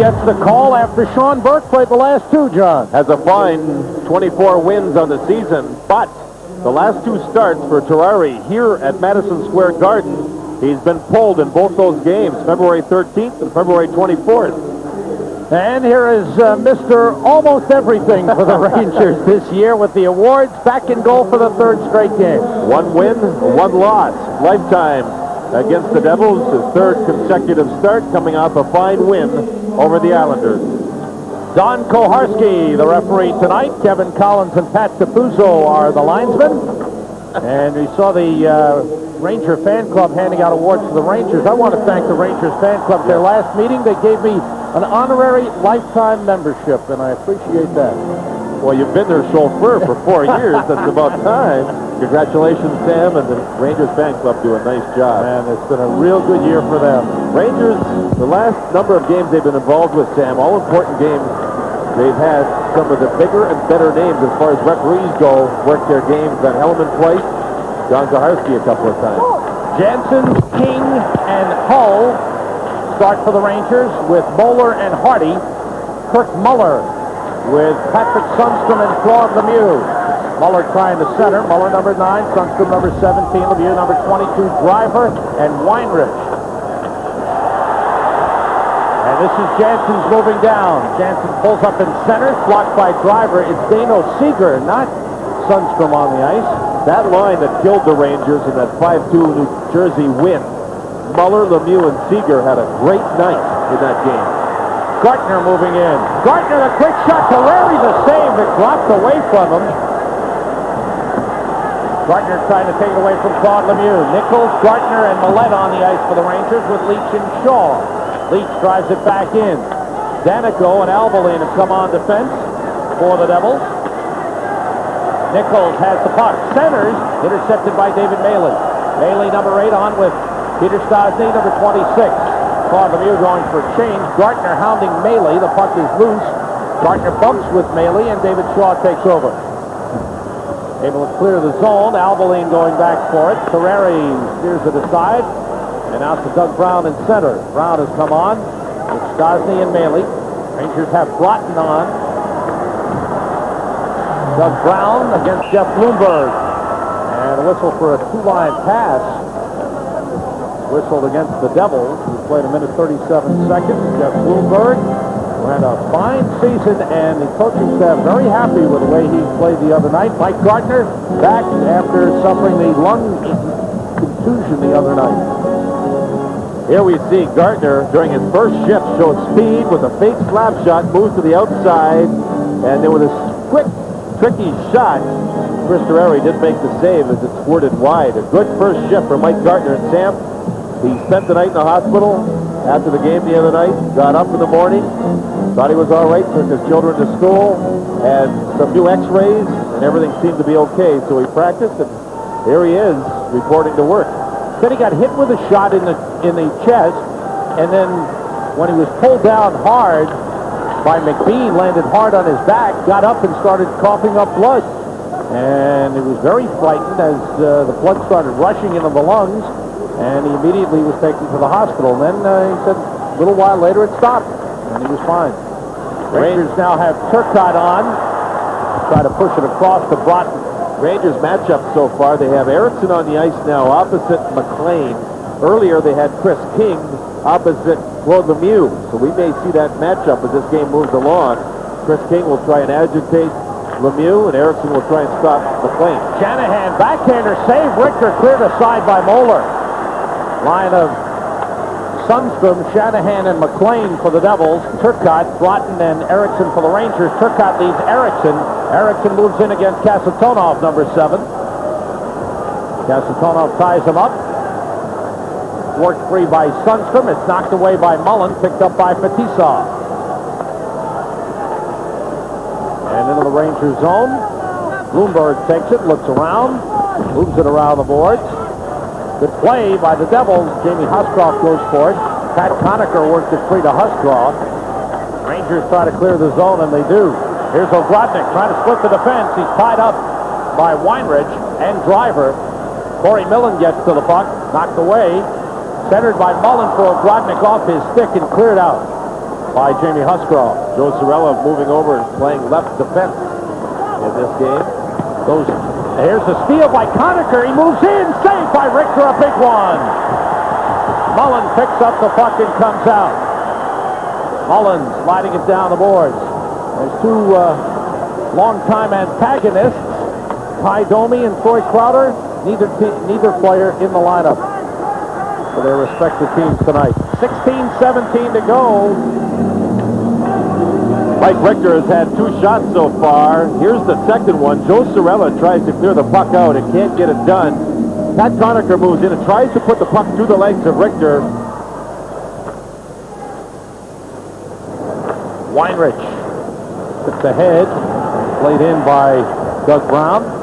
gets the call after Sean Burke played the last two, John. Has a fine 24 wins on the season, but the last two starts for Terrari here at Madison Square Garden, he's been pulled in both those games, February 13th and February 24th. And here is Mr. Almost Everything for the Rangers this year with the awards. Back in goal for the third straight game. 1 win, 1 loss. Lifetime against the Devils, his third consecutive start, coming off a fine win over the Islanders. Don Koharski, the referee tonight. Kevin Collins and Pat DePuzzo are the linesmen. And we saw the Ranger fan club handing out awards to the Rangers. I want to thank the Rangers fan club. Their last meeting, they gave me an honorary lifetime membership, and I appreciate that. Well, you've been their chauffeur for 4 years. That's about time. Congratulations, Sam, and the Rangers fan club do a nice job. Man, it's been a real good year for them. Rangers, the last number of games they've been involved with, Sam, all important games, they've had some of the bigger and better names as far as referees go, work their games. Van Hellemond twice, Don Koharski a couple of times. Jansen, King, and Hull start for the Rangers with Moeller and Hardy. Kirk Muller with Patrick Sundstrom and Claude Lemieux. Muller trying to center. Muller number 9, Sundstrom number 17, Lemieux number 22, Driver, and Weinrich. And this is Jansen's moving down. Jansen pulls up in center, blocked by Driver. It's Dano Seeger, not Sundstrom on the ice. That line that killed the Rangers in that 5-2 New Jersey win. Muller, Lemieux, and Seeger had a great night in that game. Gartner moving in. Gartner, a quick shot to Larry, the save that dropped away from him. Gartner trying to take it away from Claude Lemieux. Nichols, Gartner, and Millette on the ice for the Rangers with Leach and Shaw. Leach drives it back in. Danico and Albalin have come on defense for the Devils. Nichols has the puck. Centers, intercepted by David Maley. Maley, number 8, on with Peter Stastny, number 26. Claude Lemieux going for a change. Gartner hounding Maley. The puck is loose. Gartner bumps with Maley, and David Shaw takes over. Able to clear the zone. Albalin going back for it. Terrari steers it aside. And out to Doug Brown in center. Brown has come on with Stastny and Maley. Rangers have Broughton on. Doug Brown against Jeff Bloomberg. And a whistle for a two-line pass. Whistled against the Devils, who played 1 minute 37 seconds. Jeff Bloomberg, who had a fine season, and the coaching staff very happy with the way he played the other night. Mike Gartner back after suffering the lung contusion the other night. Here we see Gartner during his first shift showed speed with a fake slap shot, moved to the outside, and there was a quick, tricky shot. Chris Terrari did make the save as it squirted wide. A good first shift for Mike Gartner. And Sam, he spent the night in the hospital after the game the other night, got up in the morning, thought he was all right, took his children to school, had some new x-rays, and everything seemed to be okay. So he practiced, and here he is reporting to work. Then he got hit with a shot in the chest, and then when he was pulled down hard by McBean, landed hard on his back, got up and started coughing up blood. And he was very frightened as the blood started rushing into the lungs, and he immediately was taken to the hospital. And then he said a little while later it stopped, and he was fine. Rangers now have Turcotte on, try to push it across to Broughton. Rangers matchup so far, they have Erickson on the ice now opposite McLean. Earlier they had Chris King opposite Claude Lemieux. So we may see that matchup as this game moves along. Chris King will try and agitate Lemieux, and Erickson will try and stop McLean. Shanahan, backhander save. Richter cleared aside by Moeller. Line of Sundstrom, Shanahan, and McLean for the Devils. Turcotte, Broughton, and Erickson for the Rangers. Turcotte leads Erickson. Erickson moves in against Kasatonov, number 7. Kasatonov ties him up. Worked free by Sundstrom. It's knocked away by Mullen, picked up by Fetisov. And into the Ranger zone. Bloomberg takes it, looks around, moves it around the boards. Good play by the Devils. Jamie Huscroft goes for it. Pat Conacher works it free to Huscroft. Rangers try to clear the zone, and they do. Here's Ogrodnik trying to split the defense. He's tied up by Weinrich and Driver. Corey Millen gets to the puck, knocked away. Centered by Mullen for Ogrodnik off his stick and cleared out. by Jamie Huscroft. Joe Cirella moving over and playing left defense in this game. Here's the steal by Conacher. He moves in. Saved by Richter, a big one. Mullen picks up the puck and comes out. Mullen sliding it down the boards. There's two longtime antagonists, Ty Domi and Troy Crowder. Neither player in the lineup for their respective teams tonight. 16-17 to go. Mike Richter has had 2 shots so far. Here's the second one. Joe Cirella tries to clear the puck out and can't get it done. Pat Conacher moves in and tries to put the puck through the legs of Richter. Weinrich tipped ahead, played in by Doug Brown.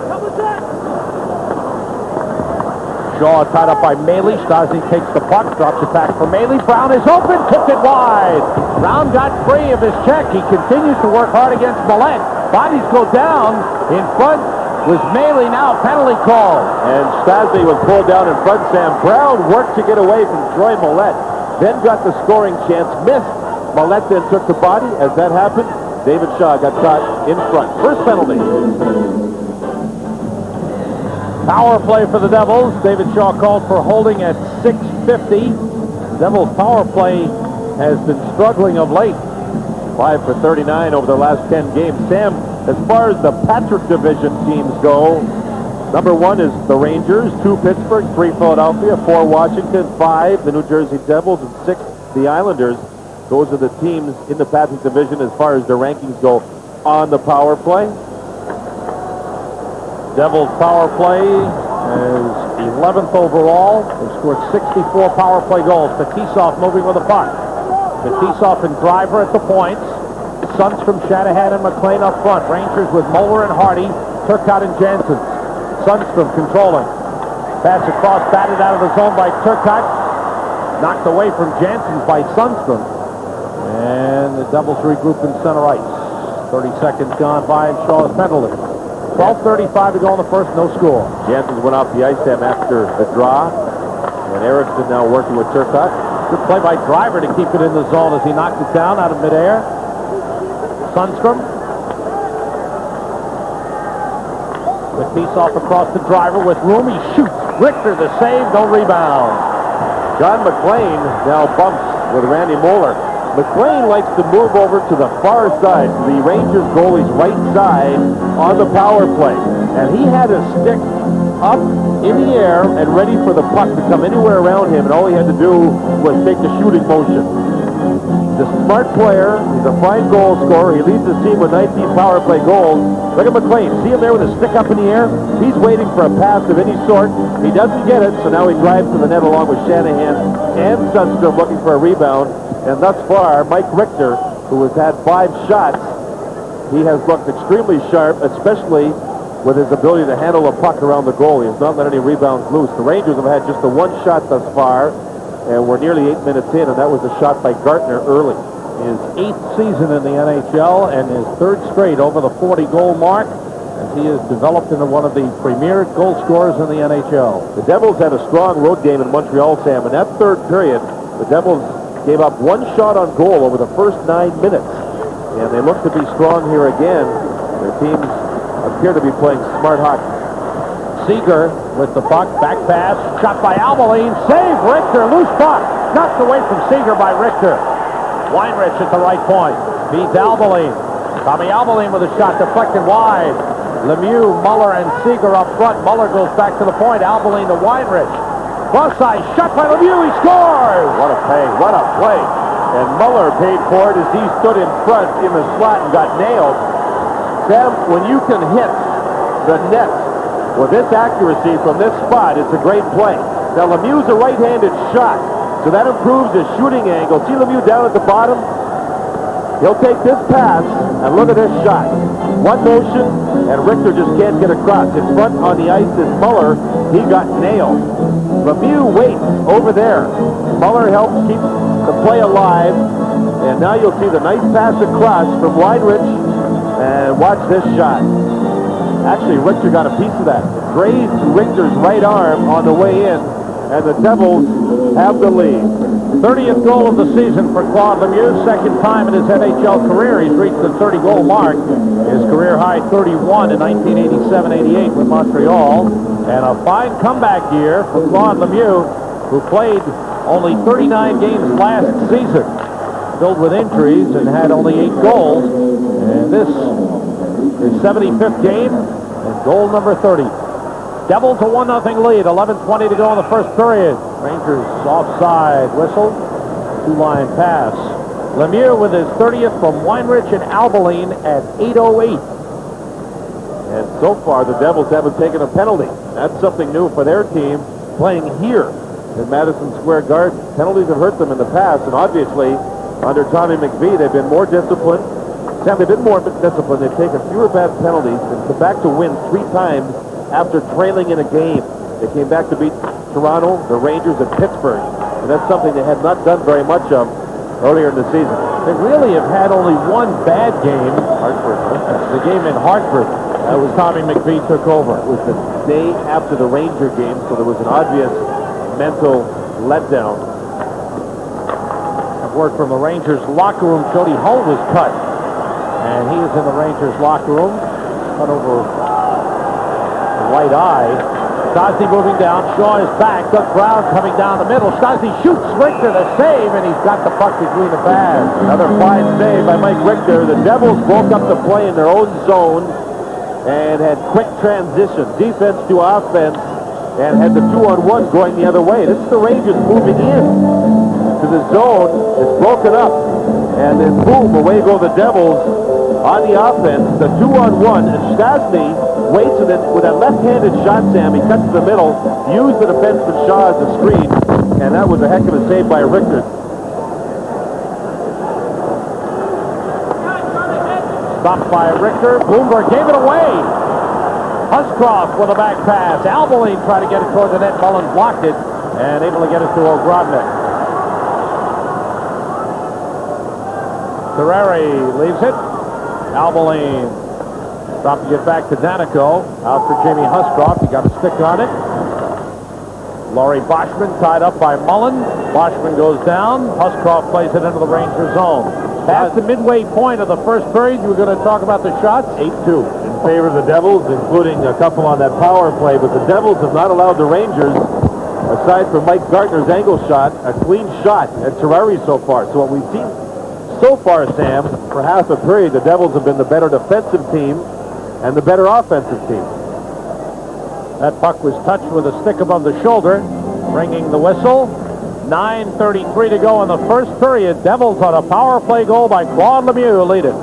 Shaw tied up by Maley. Stasi takes the puck, drops it back for Maley. Brown is open, tipped it wide. Brown got free of his check. He continues to work hard against Millette. Bodies go down. In front was Maley, now a penalty call. And Stasi was pulled down in front. Sam Brown worked to get away from Troy Millette. Then got the scoring chance, missed. Millette then took the body. As that happened, David Shaw got caught in front. First penalty. Power play for the Devils. David Shaw called for holding at 6:50. Devils power play has been struggling of late. 5 for 39 over the last 10 games. Sam, as far as the Patrick Division teams go, number 1 is the Rangers, 2 Pittsburgh, 3 Philadelphia, 4 Washington, 5 the New Jersey Devils, and 6 the Islanders. Those are the teams in the Patrick Division as far as their rankings go on the power play. Devils power play is 11th overall. They've scored 64 power play goals. Fetisov moving with the puck. Fetisov and Driver at the points. Sundstrom, Shanahan, and McLean up front. Rangers with Moeller and Hardy, Turcotte and Jansen. Sundstrom controlling. Pass across, batted out of the zone by Turcotte. Knocked away from Jansen by Sundstrom. And the Devils regroup in center ice. 30 seconds gone by and Shaw's penalty. 12:35 to go in the first, no score. Jansen went off the ice then after a draw. And Erickson now working with Turcotte. Good play by Driver to keep it in the zone as he knocked it down out of midair. Sundstrom. Fetisov across the Driver with room. He shoots. Richter the save, no rebound. John McLean now bumps with Randy Moeller. McLean likes to move over to the far side, to the Rangers goalie's right side on the power play. And he had his stick up in the air and ready for the puck to come anywhere around him, and all he had to do was take the shooting motion. He's a smart player. He's a fine goal scorer. He leads his team with 19 power play goals. Look at McLean. See him there with his stick up in the air? He's waiting for a pass of any sort. He doesn't get it, so now he drives to the net along with Shanahan and Sundstrom looking for a rebound. And thus far, Mike Richter, who has had 5 shots, he has looked extremely sharp, especially with his ability to handle a puck around the goal. He has not let any rebounds loose. The Rangers have had just the 1 shot thus far, and we're nearly 8 minutes in, and that was a shot by Gartner early. His 8th season in the NHL and his 3rd straight over the 40-goal mark, as he has developed into one of the premier goal scorers in the NHL. The Devils had a strong road game in Montreal, Sam. In that 3rd period, the Devils gave up 1 shot on goal over the first 9 minutes. And they look to be strong here again. Their teams appear to be playing smart hockey. Seeger with the puck, back pass, shot by Albeline, save Richter, loose puck, knocked away from Seeger by Richter. Weinrich at the right point, beats Albeline. Tommy Albeline with a shot deflected wide. Lemieux, Muller, and Seeger up front. Muller goes back to the point, Albeline to Weinrich. Cross side, shot by Lemieux, he scores! What a pay, what a play. And Muller paid for it as he stood in front in the slot and got nailed. Sam, when you can hit the net with this accuracy from this spot, it's a great play. Now Lemieux's a right-handed shot, so that improves his shooting angle. See Lemieux down at the bottom? He'll take this pass, and look at this shot. 1 motion, and Richter just can't get across. In front on the ice is Muller. He got nailed. Lemieux waits over there. Muller helps keep the play alive, and now you'll see the nice pass across from Weinrich, and watch this shot. Actually, Richter got a piece of that. Grazed Richter's right arm on the way in, and the Devils have the lead. 30th goal of the season for Claude Lemieux. Second time in his NHL career he's reached the 30-goal mark. His career high 31 in 1987-88 with Montreal. And a fine comeback year for Claude Lemieux, who played only 39 games last season, filled with injuries, and had only 8 goals. And this is 75th game and goal number 30. Devils a 1-0 lead, 11:20 to go in the first period. Rangers offside whistle, 2-line pass. Lemieux with his 30th from Weinrich and Albeline at 8:08. And so far, the Devils haven't taken a penalty. That's something new for their team playing here in Madison Square Garden. Penalties have hurt them in the past, and obviously, under Tommy McVie, they've been more disciplined. Sam, they've been more disciplined. They've taken fewer bad penalties and come back to win 3 times after trailing in a game. They came back to beat Toronto, the Rangers, and Pittsburgh. And that's something they had not done very much of earlier in the season. They really have had only one bad game. Hartford. That's the game in Hartford. That was Tommy McVie took over. It was the day after the Ranger game, so there was an obvious mental letdown. A word from the Rangers locker room. Jody Hull was cut. And he is in the Rangers locker room. Cut over the right eye. Stastny moving down. Shaw is back. Doug Brown coming down the middle. Stastny shoots. Richter the save, and he's got the puck between the pads. Another fine save by Mike Richter. The Devils broke up the play in their own zone and had quick transition, defense to offense, and had the 2-on-1 going the other way. This is the Rangers moving in to the zone. It's broken up, and then boom, away go the Devils on the offense. The 2-on-1, and Stastny waits with a left-handed shot, Sam. He cuts to the middle, used the defenseman Shaw as a screen, and that was a heck of a save by Richter. Stopped by Richter. Bloomberg gave it away. Huscroft with a back pass. Albeline tried to get it toward the net. Mullen blocked it and able to get it to Ogrodnik. Terreri leaves it. Albeline dropping it back to Danico. Out for Jamie Huscroft. He got a stick on it. Laurie Boschman tied up by Mullen. Boschman goes down. Huscroft plays it into the Ranger zone. Past the midway point of the first period, you were going to talk about the shots. 8-2 in favor of the Devils, including a couple on that power play. But the Devils have not allowed the Rangers, aside from Mike Gartner's angle shot, a clean shot at Terreri so far. So what we've seen so far, Sam, for half a period, the Devils have been the better defensive team and the better offensive team. That puck was touched with a stick above the shoulder, ringing the whistle. 9:33 to go in the first period. Devils on a power play goal by Claude Lemieux lead it.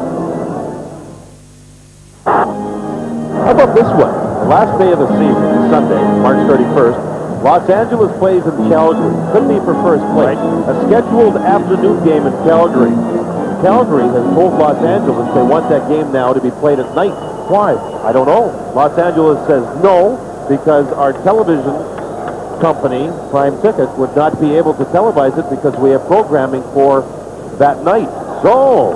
How about this one? The last day of the season, Sunday, March 31st, Los Angeles plays in Calgary. Could be for first place. A scheduled afternoon game in Calgary. Calgary has told Los Angeles they want that game now to be played at night. Why? I don't know. Los Angeles says no, because our television company, Prime Ticket, would not be able to televise it because we have programming for that night. So,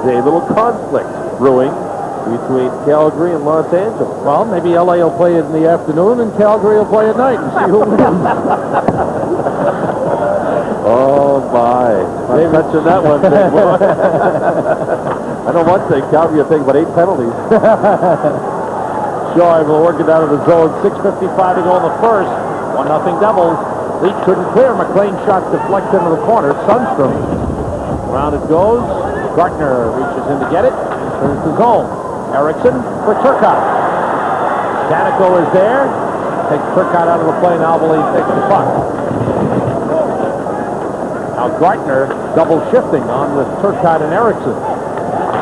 there's a little conflict brewing between Calgary and Los Angeles. Well, maybe LA will play it in the afternoon and Calgary will play at night and see who wins. Oh, my. I'm touching that one thing. I know one thing. Calgary will take about 8 penalties. Shaw able to work it out of the zone. 6:55 to go in the first. 1-0 Devils. Leach couldn't clear. McLean shot deflected into the corner. Sundstrom. Around it goes. Gartner reaches in to get it. Turns the zone. Erickson for Turcotte. Danico is there. Takes Turcotte out of the play. Now Albeline takes the puck. Now Gartner double shifting on with Turcotte and Erickson.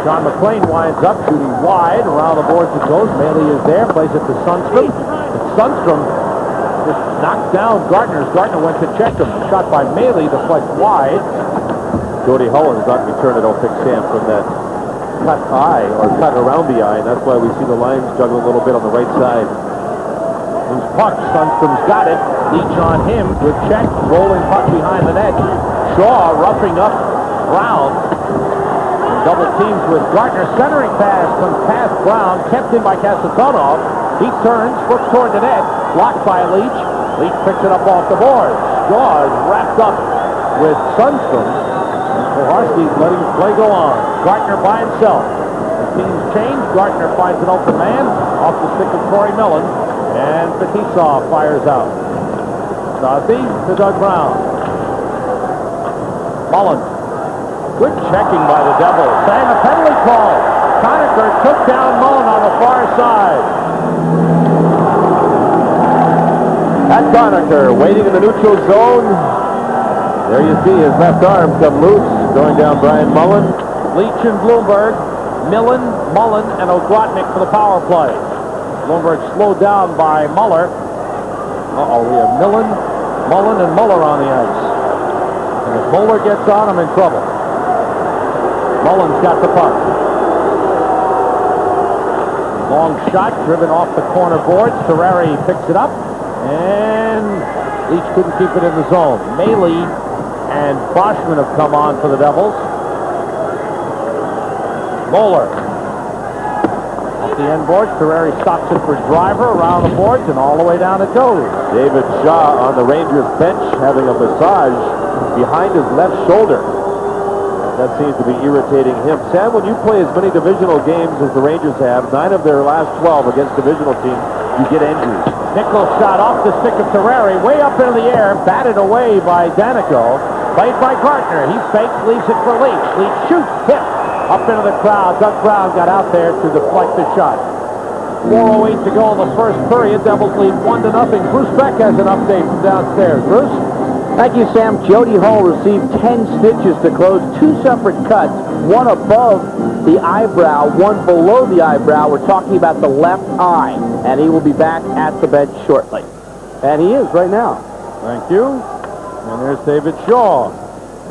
John McLean winds up, shooting wide. Around the boards it goes. Maley is there, plays it to Sundstrom. But Sundstrom just knocked down Gartner. Gartner went to check him. Shot by Maley, deflects wide. Jody Hull has not returned, I don't think, Sam, from that cut eye, or cut around the eye, and that's why we see the lines juggle a little bit on the right side. Loose puck. Sundstrom's got it. Leach on him. Good check. Rolling puck behind the net. Shaw roughing up Brown. Double teams with Gartner. Centering pass comes past Brown. Kept in by Kasatonov. He turns, looks toward the net. Blocked by Leach. Leach picks it up off the boards. Shaw is wrapped up with Sundstrom. And Koharski's letting the play go on. Gartner by himself. The team's changed. Gartner finds an open man off the stick of Corey Millen. And Fetisov fires out. Stasi to Doug Brown. Mullen. Good checking by the Devils. And a penalty call. Conacher took down Mullen on the far side. At Conacher, waiting in the neutral zone. There you see his left arm come loose, going down Brian Mullen. Leach and Bloomberg, Millen, Mullen, and Ogrodnik for the power play. Bloomberg slowed down by Muller. We have Millen, Mullen, and Muller on the ice. And if Muller gets on, I'm in trouble. Mullen's got the puck. Long shot driven off the corner boards. Terreri picks it up. And Leach couldn't keep it in the zone. Maley and Boschman have come on for the Devils. Moeller. Off the end boards. Terreri stocks it for Driver around the boards, and all the way down it goes. David Shaw on the Rangers bench having a massage behind his left shoulder. That seems to be irritating him. Sam, when you play as many divisional games as the Rangers have, 9 of their last 12 against divisional teams, you get injuries. Nichols shot off the stick of Terreri, way up into the air, batted away by Danico. Played by Gartner. He fakes, leaves it for Leach. Leach shoots, hit, up into the crowd. Doug Brown got out there to deflect the shot. 4:08 to go in the first period. Devils lead 1-0. Bruce Beck has an update from downstairs. Bruce? Thank you, Sam. Jody Hall received 10 stitches to close 2 separate cuts, one above the eyebrow, one below the eyebrow. We're talking about the left eye, and he will be back at the bench shortly. And he is right now. Thank you. And there's David Shaw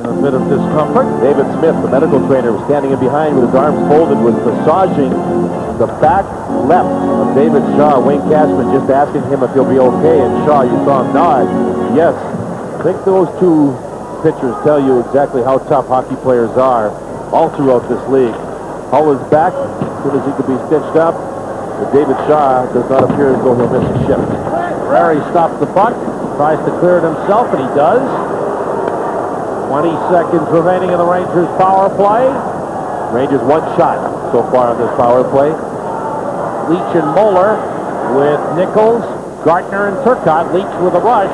in a bit of discomfort. David Smith, the medical trainer, was standing in behind with his arms folded, was massaging the back left of David Shaw. Wayne Cashman just asking him if he'll be okay, and Shaw, you saw him nod. Yes. I think those two pictures tell you exactly how tough hockey players are all throughout this league. Hull is back as soon as he could be stitched up. But David Shaw does not appear as though he'll miss a shift. Terreri stops the puck, tries to clear it himself, and he does. 20 seconds remaining in the Rangers' power play. Rangers 1 shot so far on this power play. Leach and Moeller with Nichols, Gartner, and Turcotte. Leach with a rush.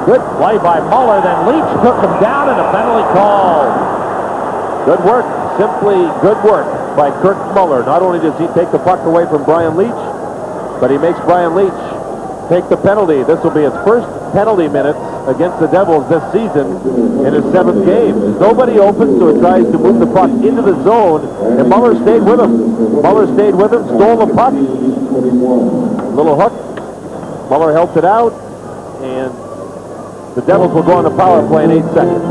Good play by Muller, then Leach took him down and a penalty called. Good work, simply good work by Kurt Muller. Not only does he take the puck away from Brian Leach, but he makes Brian Leach take the penalty. This will be his first penalty minutes against the Devils this season in his 7th game. There's nobody open, so he tries to move the puck into the zone, and Muller stayed with him. Muller stayed with him, stole the puck. Little hook. Muller helped it out, and the Devils will go on the power play in 8 seconds.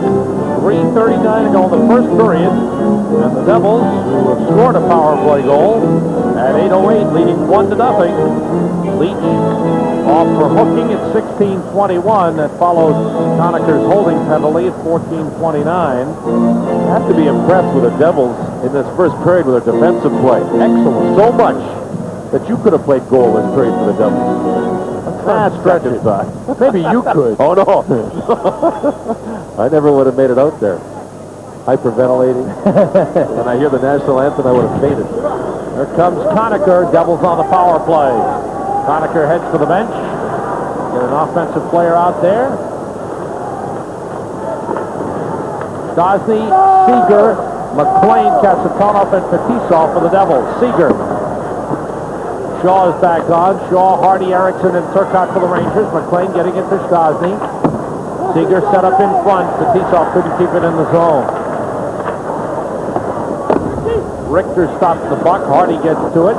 3:39 to go in the first period. And the Devils, who have scored a power play goal at 8:08, leading 1-0. Leach off for hooking at 16:21. That follows Conacher's holding penalty at 14:29. I have to be impressed with the Devils in this first period with their defensive play. Excellent. So much that you could have played goal this period for the Devils. Stretch it. Maybe you could. Oh, no. I never would have made it out there. Hyperventilating. When I hear the national anthem, I would have fainted. Here comes Conacher. Devils on the power play. Conacher heads for the bench. Get an offensive player out there. Stosny, Seeger, McLean, Kasatonov, and Fetisov for the Devils. Seeger. Shaw is back on. Shaw, Hardy, Erickson, and Turcotte for the Rangers. McLean getting it for Stosny. Seeger set up in front. Fetisov couldn't keep it in the zone. Richter stops the puck. Hardy gets to it.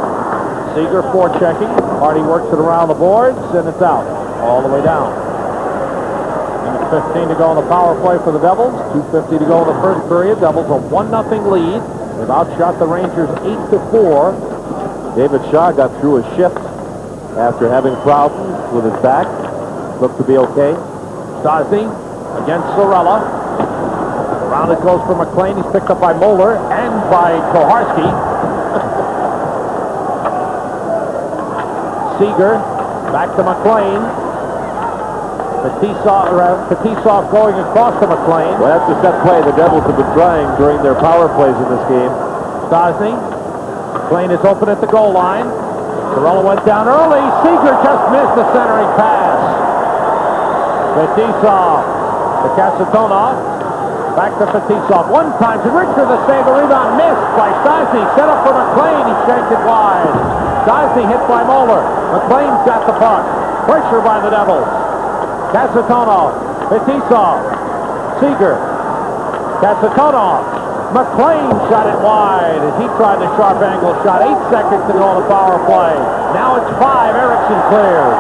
Seeger forechecking. Hardy works it around the boards, and it's out. All the way down. And 15 to go in the power play for the Devils. 2:50 to go in the first period. Devils a 1-0 lead. They've outshot the Rangers 8-4. David Shaw got through his shift after having problems with his back. Looked to be okay. Stosny against Sorella. Around it goes for McLean. He's picked up by Moeller and by Koharski. Seeger back to McLean. Fetisov going across to McLean. Well, that's the set play the Devils have been trying during their power plays in this game. Stosny. McLean is open at the goal line. Carollo went down early. Seeger just missed the centering pass. Fetisov to Kasatonov. Back to Fetisov. One time to Richter, the save. The rebound missed by Stosny. Set up for McLean. He shanked it wide. Stosny hit by Moeller. McLean's got the puck. Pressure by the Devils. Kasatonov. Fetisov. Seeger. Kasatonov. McLean shot it wide as he tried the sharp angle shot. 8 seconds to go on the power play. Now it's 5. Erickson clears.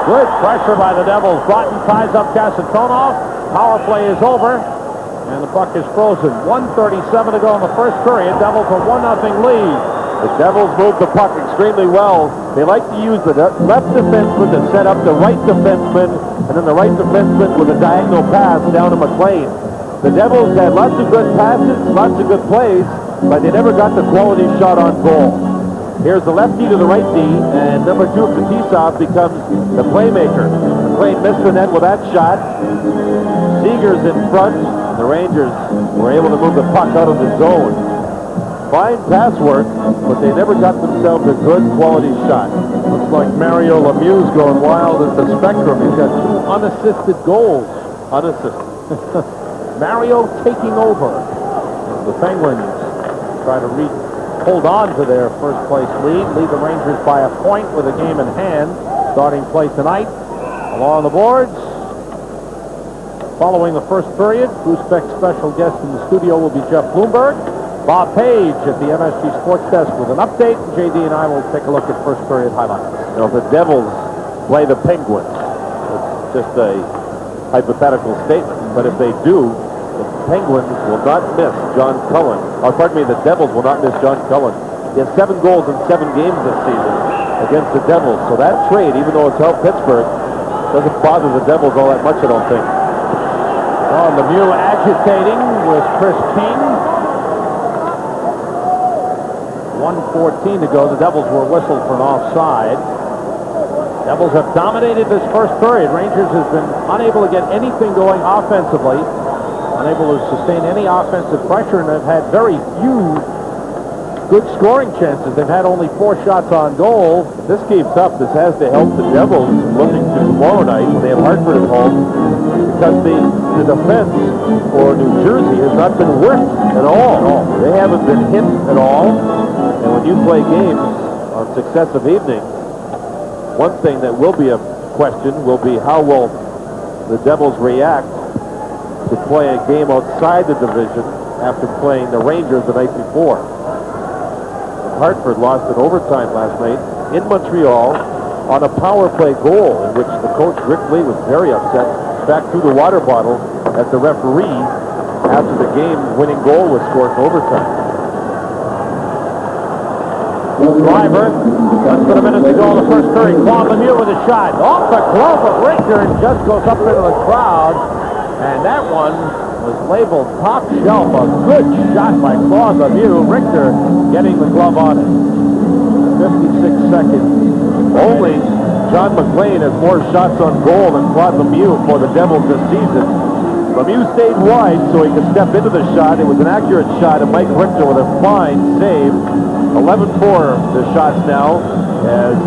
Good pressure by the Devils. Broughton ties up Kasatonov. Power play is over, and the puck is frozen. 1:37 to go in the first period. Devils a 1-0 lead. The Devils move the puck extremely well. They like to use the left defenseman to set up the right defenseman, and then the right defenseman with a diagonal pass down to McLean. The Devils had lots of good passes, lots of good plays, but they never got the quality shot on goal. Here's the lefty to the right D, and number 2, Fetisov, becomes the playmaker. McLean missed the net with that shot. Seeger's in front. The Rangers were able to move the puck out of the zone. Fine pass work, but they never got themselves a good quality shot. Looks like Mario Lemieux's going wild at the Spectrum. He's got 2 Unassisted goals. Unassisted. Mario taking over. The Penguins try to hold on to their first-place lead the Rangers by a point with a game in hand. Starting play tonight. Along the boards. Following the first period, Bruce Beck's special guest in the studio will be Jeff Bloomberg. Bob Page at the MSG Sports Desk with an update. JD and I will take a look at first period highlights. Now, if the Devils play the Penguins, it's just a hypothetical statement, but if they do, the Penguins will not miss John Cullen. The Devils will not miss John Cullen. He has 7 goals in 7 games this season against the Devils. So that trade, even though it's helped Pittsburgh, doesn't bother the Devils all that much, I don't think. Oh, Lemieux agitating with Chris King. 1:14 to go. The Devils were whistled for an offside. Devils have dominated this first period. Rangers have been unable to get anything going offensively, unable to sustain any offensive pressure, and have had very few good scoring chances. They've had only 4 shots on goal. This keeps up. This has to help the Devils looking to tomorrow night when they have Hartford at home, because the defense for New Jersey has not been worked at all. They haven't been hit at all. And when you play games on successive evenings, one thing that will be a question will be how will the Devils react to play a game outside the division after playing the Rangers the night before. Hartford lost in overtime last night in Montreal on a power play goal in which the coach Rick Lee was very upset. In fact, threw the water bottle at the referee after the game-winning goal was scored in overtime. Driver, less than a minute to go in the first period. Claude Lemieux with a shot. Off the glove of Richter and just goes up into the crowd. And that one was labeled top shelf. A good shot by Claude Lemieux. Richter getting the glove on it. 56 seconds. Only John McLean has more shots on goal than Claude Lemieux for the Devils this season. Lemieux stayed wide so he could step into the shot. It was an accurate shot, and Mike Richter with a fine save. 11-4 the shots now as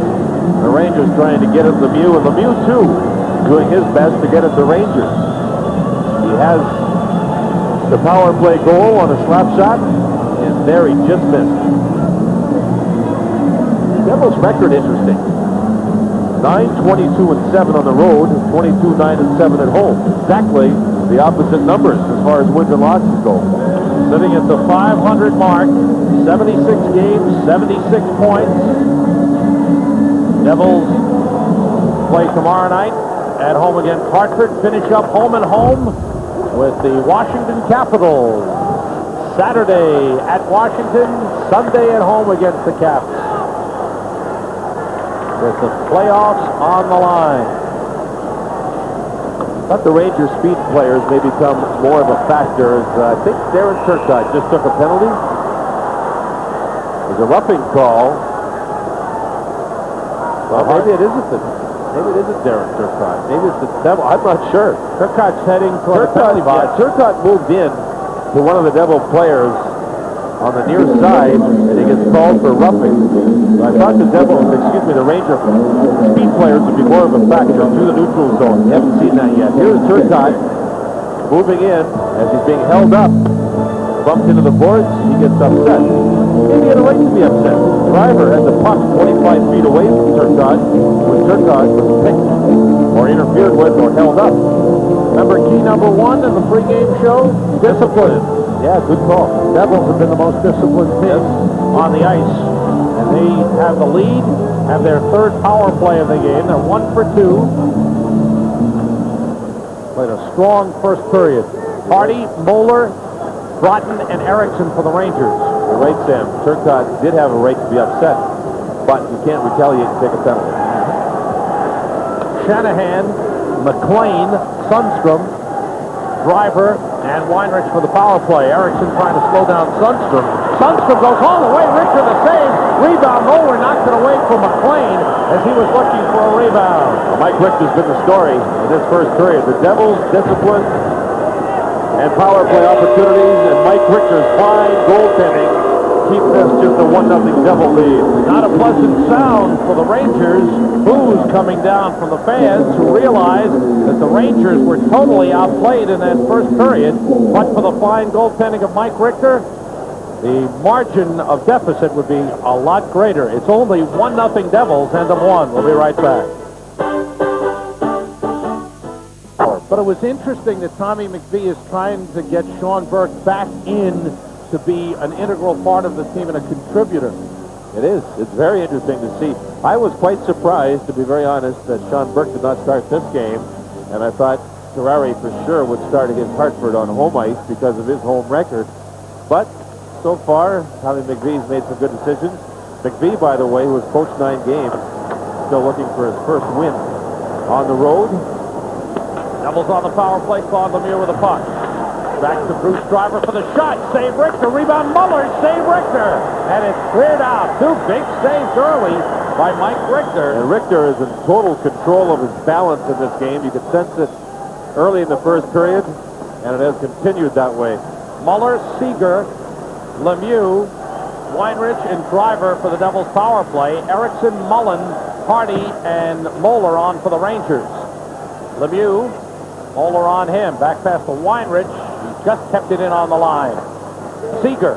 the Rangers trying to get at Lemieux, and Lemieux too doing his best to get at the Rangers. He has the power play goal on a slap shot, and there he just missed. Devils record interesting. 9-22-7 on the road, 22-9-7 at home. Exactly the opposite numbers as far as wins and losses go. Sitting at the 500 mark, 76 games, 76 points. Devils play tomorrow night at home against Hartford. Finish up home and home with the Washington Capitals. Saturday at Washington, Sunday at home against the Caps. With the playoffs on the line. I thought the Rangers speed players may become more of a factor as I think Darren Turcotte just took a penalty. There's a roughing call. Well, maybe it isn't. Maybe it isn't Darren Turcotte. Maybe it's the Devil. I'm not sure. Turcotte's heading toward the penalty box. Turcotte moved in to one of the Devil players on the near side, and he gets called for roughing. I thought the Ranger speed players would be more of a factor through the neutral zone. We haven't seen that yet. Here's Turcotte moving in as he's being held up. Bumped into the boards, he gets upset. Maybe he had a right to be upset. The driver had the puck 25 feet away from Turcotte when Turcotte was picked or interfered with or held up. Remember key number 1 in the pregame show? Discipline. Yeah, good call. Devils have been the most disciplined team on the ice. And they have the lead, have their third power play of the game. They're 1 for 2. Played a strong first period. Hardy, Moeller, Broughton, and Erickson for the Rangers. You're right, Sam. Turcotte did have a right to be upset, but you can't retaliate and take a penalty. Shanahan, McLean, Sundstrom, Driver, and Weinrich for the power play. Erickson trying to slow down Sundstrom. Sundstrom goes all the way. Richter the save. Rebound. Moeller knocks it away from McLean as he was looking for a rebound. Well, Mike Richter's been the story in this first period. The Devils' discipline and power play opportunities, and Mike Richter's fine goaltending keep this just a 1-0 Devil lead. Not a pleasant sound for the Rangers. Boos coming down from the fans who realized that the Rangers were totally outplayed in that first period. But for the fine goaltending of Mike Richter, the margin of deficit would be a lot greater. It's only 1-0 Devils, end of 1. We'll be right back. But it was interesting that Tommy McVie is trying to get Sean Burke back in to be an integral part of the team and a contributor. It is. It's very interesting to see. I was quite surprised, to be very honest, that Sean Burke did not start this game, and I thought Terrari for sure would start against Hartford on home ice because of his home record. But so far, Tommy McVie's made some good decisions. McVie, by the way, who has coached 9 games, still looking for his first win on the road. Devils on the power play. Claude Lemieux with a puck. Back to Bruce Driver for the shot. Save Richter. Rebound Muller. Save Richter. And it's cleared out. 2 big saves early by Mike Richter. And Richter is in total control of his balance in this game. You could sense it early in the first period, and it has continued that way. Muller, Seeger, Lemieux, Weinrich, and Driver for the Devils power play. Erickson, Mullen, Hardy, and Moeller on for the Rangers. Lemieux, Moeller on him. Back pass to Weinrich. He just kept it in on the line. Seeger.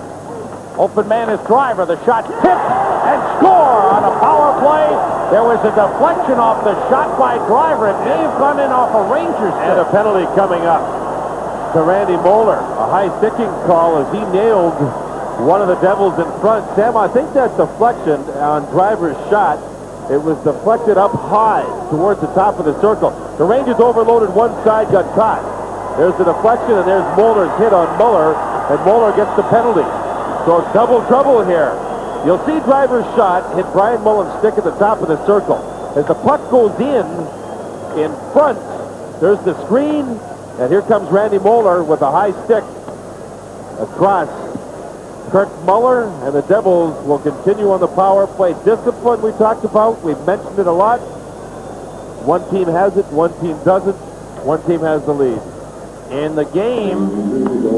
Open man is Driver. The shot tipped and score on a power play. There was a deflection off the shot by Driver. It may have gone in off a Rangers stick. And a penalty coming up to Randy Moeller. A high sticking call as he nailed one of the Devils in front. Sam, I think that deflection on Driver's shot, it was deflected up high towards the top of the circle. The Rangers overloaded one side, got caught. There's the deflection, and there's Moeller's hit on Muller, and Moeller gets the penalty. So it's double trouble here. You'll see Driver's shot hit Brian Mullen's stick at the top of the circle. As the puck goes in front, there's the screen, and here comes Randy Moeller with a high stick across Kurt Muller, and the Devils will continue on the power play. Discipline we talked about. We've mentioned it a lot. One team has it, one team doesn't. One team has the lead. In the game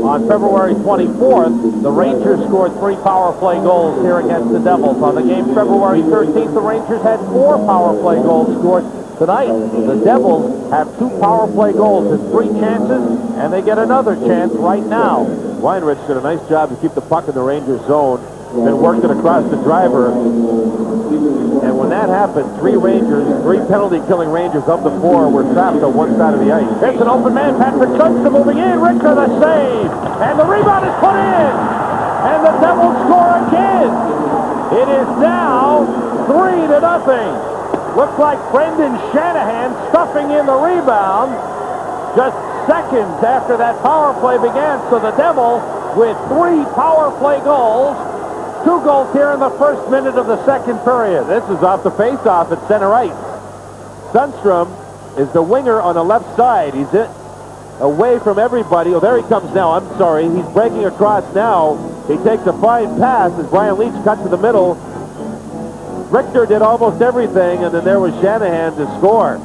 on February 24th, the Rangers scored 3 power play goals here against the Devils. On the game February 13th, the Rangers had 4 power play goals scored. Tonight, the Devils have 2 power play goals and 3 chances, and they get another chance right now. Weinrich did a nice job to keep the puck in the Rangers zone. Then worked it across the Driver. And when that happened, 3 penalty-killing Rangers of the 4 were trapped on one side of the ice. Here's an open man. Patrick Sundstrom moving in. Richter the save. And the rebound is put in. And the Devils score again. It is now 3-0. Looks like Brendan Shanahan stuffing in the rebound just seconds after that power play began. So the Devils with 3 power play goals. 2 goals here in the first minute of the second period. This is off the face-off at center ice. Sundstrom is the winger on the left side. He's away from everybody. Oh, there he comes now. I'm sorry. He's breaking across now. He takes a fine pass as Brian Leetch cuts to the middle. Richter did almost everything, and then there was Shanahan to score.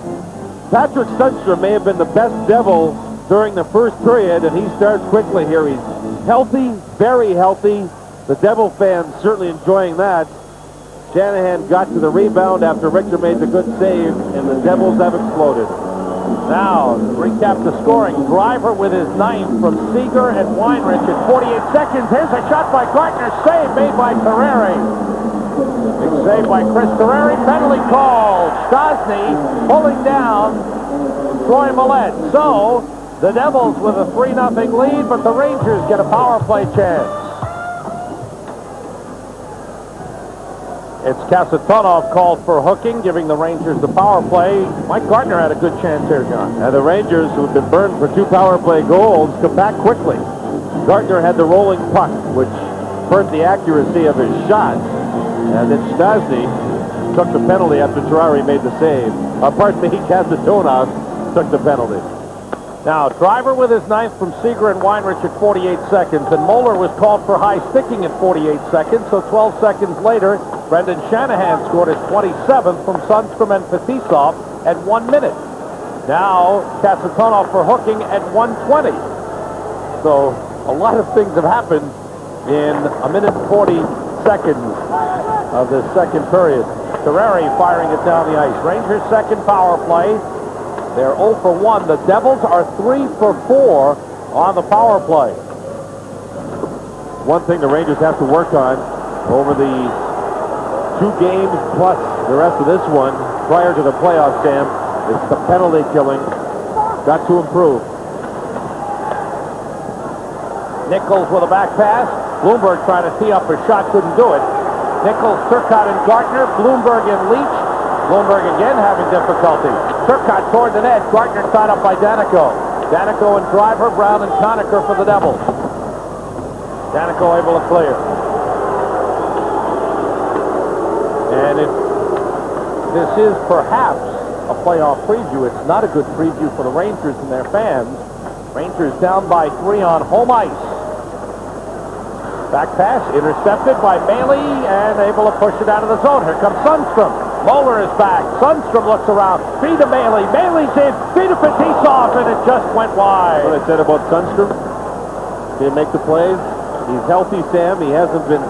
Patrick Sundstrom may have been the best Devil during the first period, and he starts quickly here. He's healthy, very healthy. The Devil fans certainly enjoying that. Shanahan got to the rebound after Richter made the good save, and the Devils have exploded. Now, to recap the scoring. Driver with his ninth from Seeger and Weinrich in 48 seconds. Here's a shot by Gartner. Save made by Terreri. Big save by Chris Terreri. Penalty called. Stosny pulling down Troy Millette. So, the Devils with a 3-0 lead, but the Rangers get a power play chance. It's Kasatonov called for hooking, giving the Rangers the power play. Mike Gartner had a good chance here, John. And the Rangers, who have been burned for 2 power play goals, come back quickly. Gartner had the rolling puck, which hurt the accuracy of his shot. And then Stosny took the penalty after Terreri made the save. Kasatonov took the penalty. Now, Driver with his ninth from Seeger and Weinrich at 48 seconds. And Moeller was called for high sticking at 48 seconds. So 12 seconds later, Brendan Shanahan scored his 27th from Sundstrom and Fetisov at 1 minute. Now, Kasatonov for hooking at 1:20. So, a lot of things have happened in a minute and 40 seconds of the second period. Terreri firing it down the ice. Rangers' second power play. They're 0 for 1. The Devils are 3 for 4 on the power play. One thing the Rangers have to work on over the 2 games plus the rest of this one prior to the playoffs, Sam, is the penalty killing. Got to improve. Nichols with a back pass. Bloomberg trying to tee up a shot, couldn't do it. Nichols, Turcotte, and Gartner. Bloomberg and Leach. Bloomberg again having difficulty. Turcotte toward the net. Gartner tied up by Danico. Danico and Driver, Brown and Conacher for the Devils. Danico able to clear. And if this is perhaps a playoff preview, it's not a good preview for the Rangers and their fans. Rangers down by 3 on home ice. Back pass intercepted by Maley and able to push it out of the zone. Here comes Sundstrom. Moeller is back. Sundstrom looks around. Feed to Maley. Maley's in. Feed to Fetisov, and it just went wide. What I said about Sundstrom, didn't make the plays. He's healthy, Sam. He hasn't been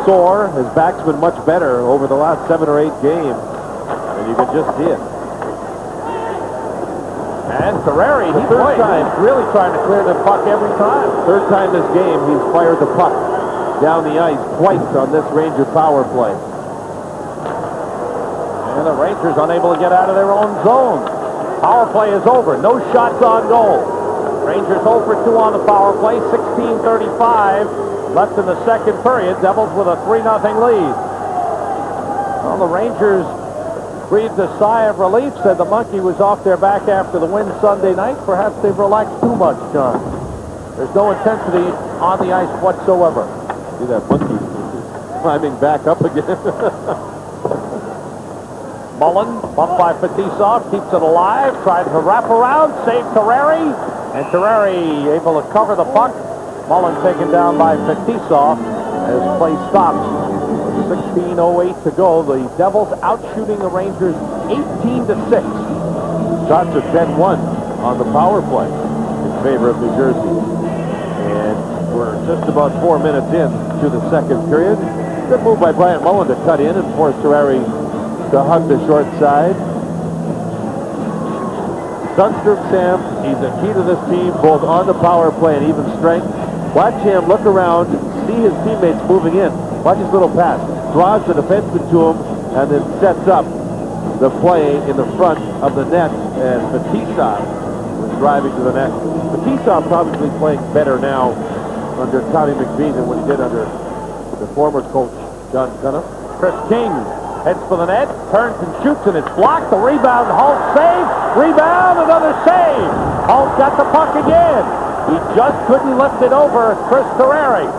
sore. His back's been much better over the last 7 or 8 games, and you can just see it. And Terreri, he's really trying to clear the puck every time. Third time this game, he's fired the puck down the ice twice on this Ranger power play. And the Rangers unable to get out of their own zone. Power play is over. No shots on goal. Rangers 0 for 2 on the power play. 16:35 left in the second period. Devils with a 3-0 lead. Well, the Rangers breathed a sigh of relief, said the monkey was off their back after the win Sunday night. Perhaps they've relaxed too much, John. There's no intensity on the ice whatsoever. See that monkey climbing back up again. Mullen, bumped by Fetisov, keeps it alive, tried to wrap around, saved Terreri, and Terreri able to cover the puck. Mullen taken down by Fetisov as play stops. 16:08 to go. The Devils out shooting the Rangers 18-6. Shots are 10-1 on the power play in favor of New Jersey. And we're just about 4 minutes in to the second period. Good move by Brian Mullen to cut in and force Terreri to hug the short side. Sundstrom, Sam, he's a key to this team, both on the power play and even strength. Watch him look around, see his teammates moving in. Watch his little pass. Draws the defenseman to him and then sets up the play in the front of the net. And Fetisov was driving to the net. Fetisov probably playing better now under Tommy McVie than what he did under the former coach, John Cunningham. Chris King heads for the net, turns and shoots, and it's blocked. The rebound, Holt save. Rebound, another save. Holt got the puck again. He just couldn't lift it over Chris Terreri.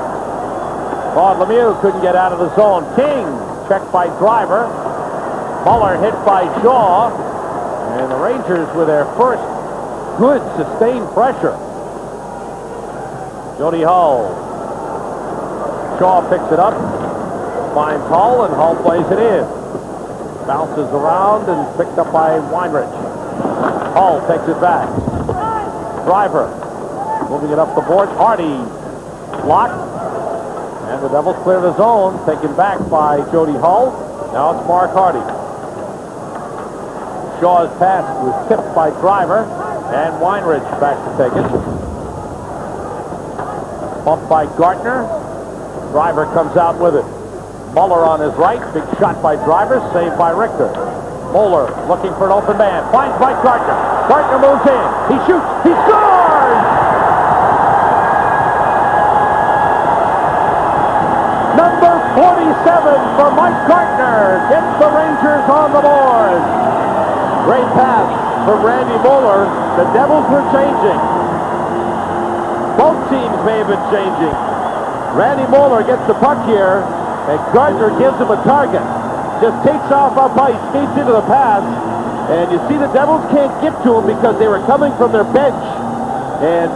Claude Lemieux couldn't get out of the zone. King checked by Driver. Muller hit by Shaw. And the Rangers with their first good sustained pressure. Jody Hull. Shaw picks it up. finds Hull, and Hull plays it in. Bounces around and picked up by Weinrich. Hull takes it back. Driver moving it up the board. Hardy blocked. And the Devils clear the zone. Taken back by Jody Hull. Now it's Mark Hardy. Shaw's pass was tipped by Driver. And Weinrich back to take it. Bumped by Gartner. Driver comes out with it. Muller on his right. Big shot by Driver. Saved by Richter. Moeller looking for an open man. Finds Mike Gartner. Gartner moves in. He shoots. He scores! Number 47 for Mike Gartner gets the Rangers on the board. Great pass from Randy Moeller. The Devils were changing. Both teams may have been changing. Randy Moeller gets the puck here, and Gartner gives him a target. Just takes off up ice, skates into the pass, and you see the Devils can't get to him because they were coming from their bench. And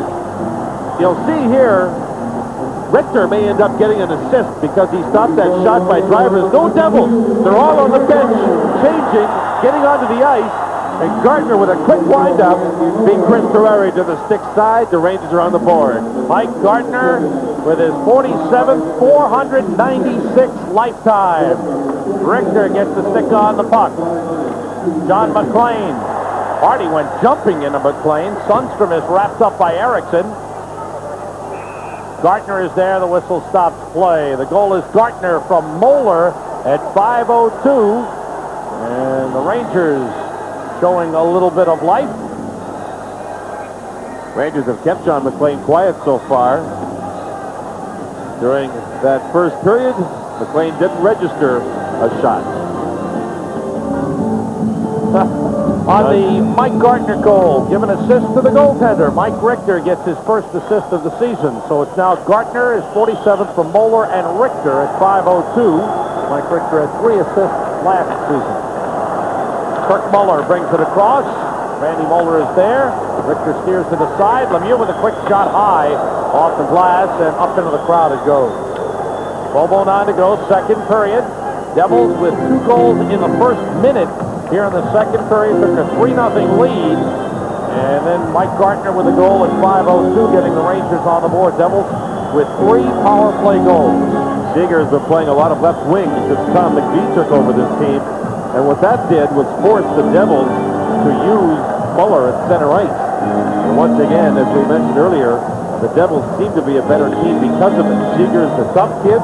you'll see here, Richter may end up getting an assist because he stopped that shot by Drivers. No Devils. They're all on the bench, changing, getting onto the ice, and Gartner with a quick wind-up beat Chris Terreri to the stick side. The Rangers are on the board. Mike Gartner with his 47th 496 lifetime. Richter gets the stick on the puck. John McLean. Hardy went jumping into McLean. Sundstrom is wrapped up by Erickson. Gartner is there. The whistle stops play. The goal is Gartner from Moeller at 5:02. And the Rangers showing a little bit of life. Rangers have kept John McLean quiet so far. During that first period, McLean didn't register a shot. On the Mike Gartner goal, give an assist to the goaltender. Mike Richter gets his first assist of the season. So it's now Gartner, his 47th from Moeller, and Richter at 5:02. Mike Richter had 3 assists last season. Kirk Muller brings it across. Randy Moeller is there. Richter steers to the side. Lemieux with a quick shot high off the glass and up into the crowd it goes. 12:09 to go, second period. Devils with 2 goals in the first minute here in the second period. Took a 3-0 lead. And then Mike Gartner with a goal at 5:02, getting the Rangers on the board. Devils with 3 power play goals. Seager's been playing a lot of left wing since Tom McVie took over this team. And what that did was force the Devils to use Muller at center ice. And once again, as we mentioned earlier, the Devils seem to be a better team because of it. Seager's a tough kid.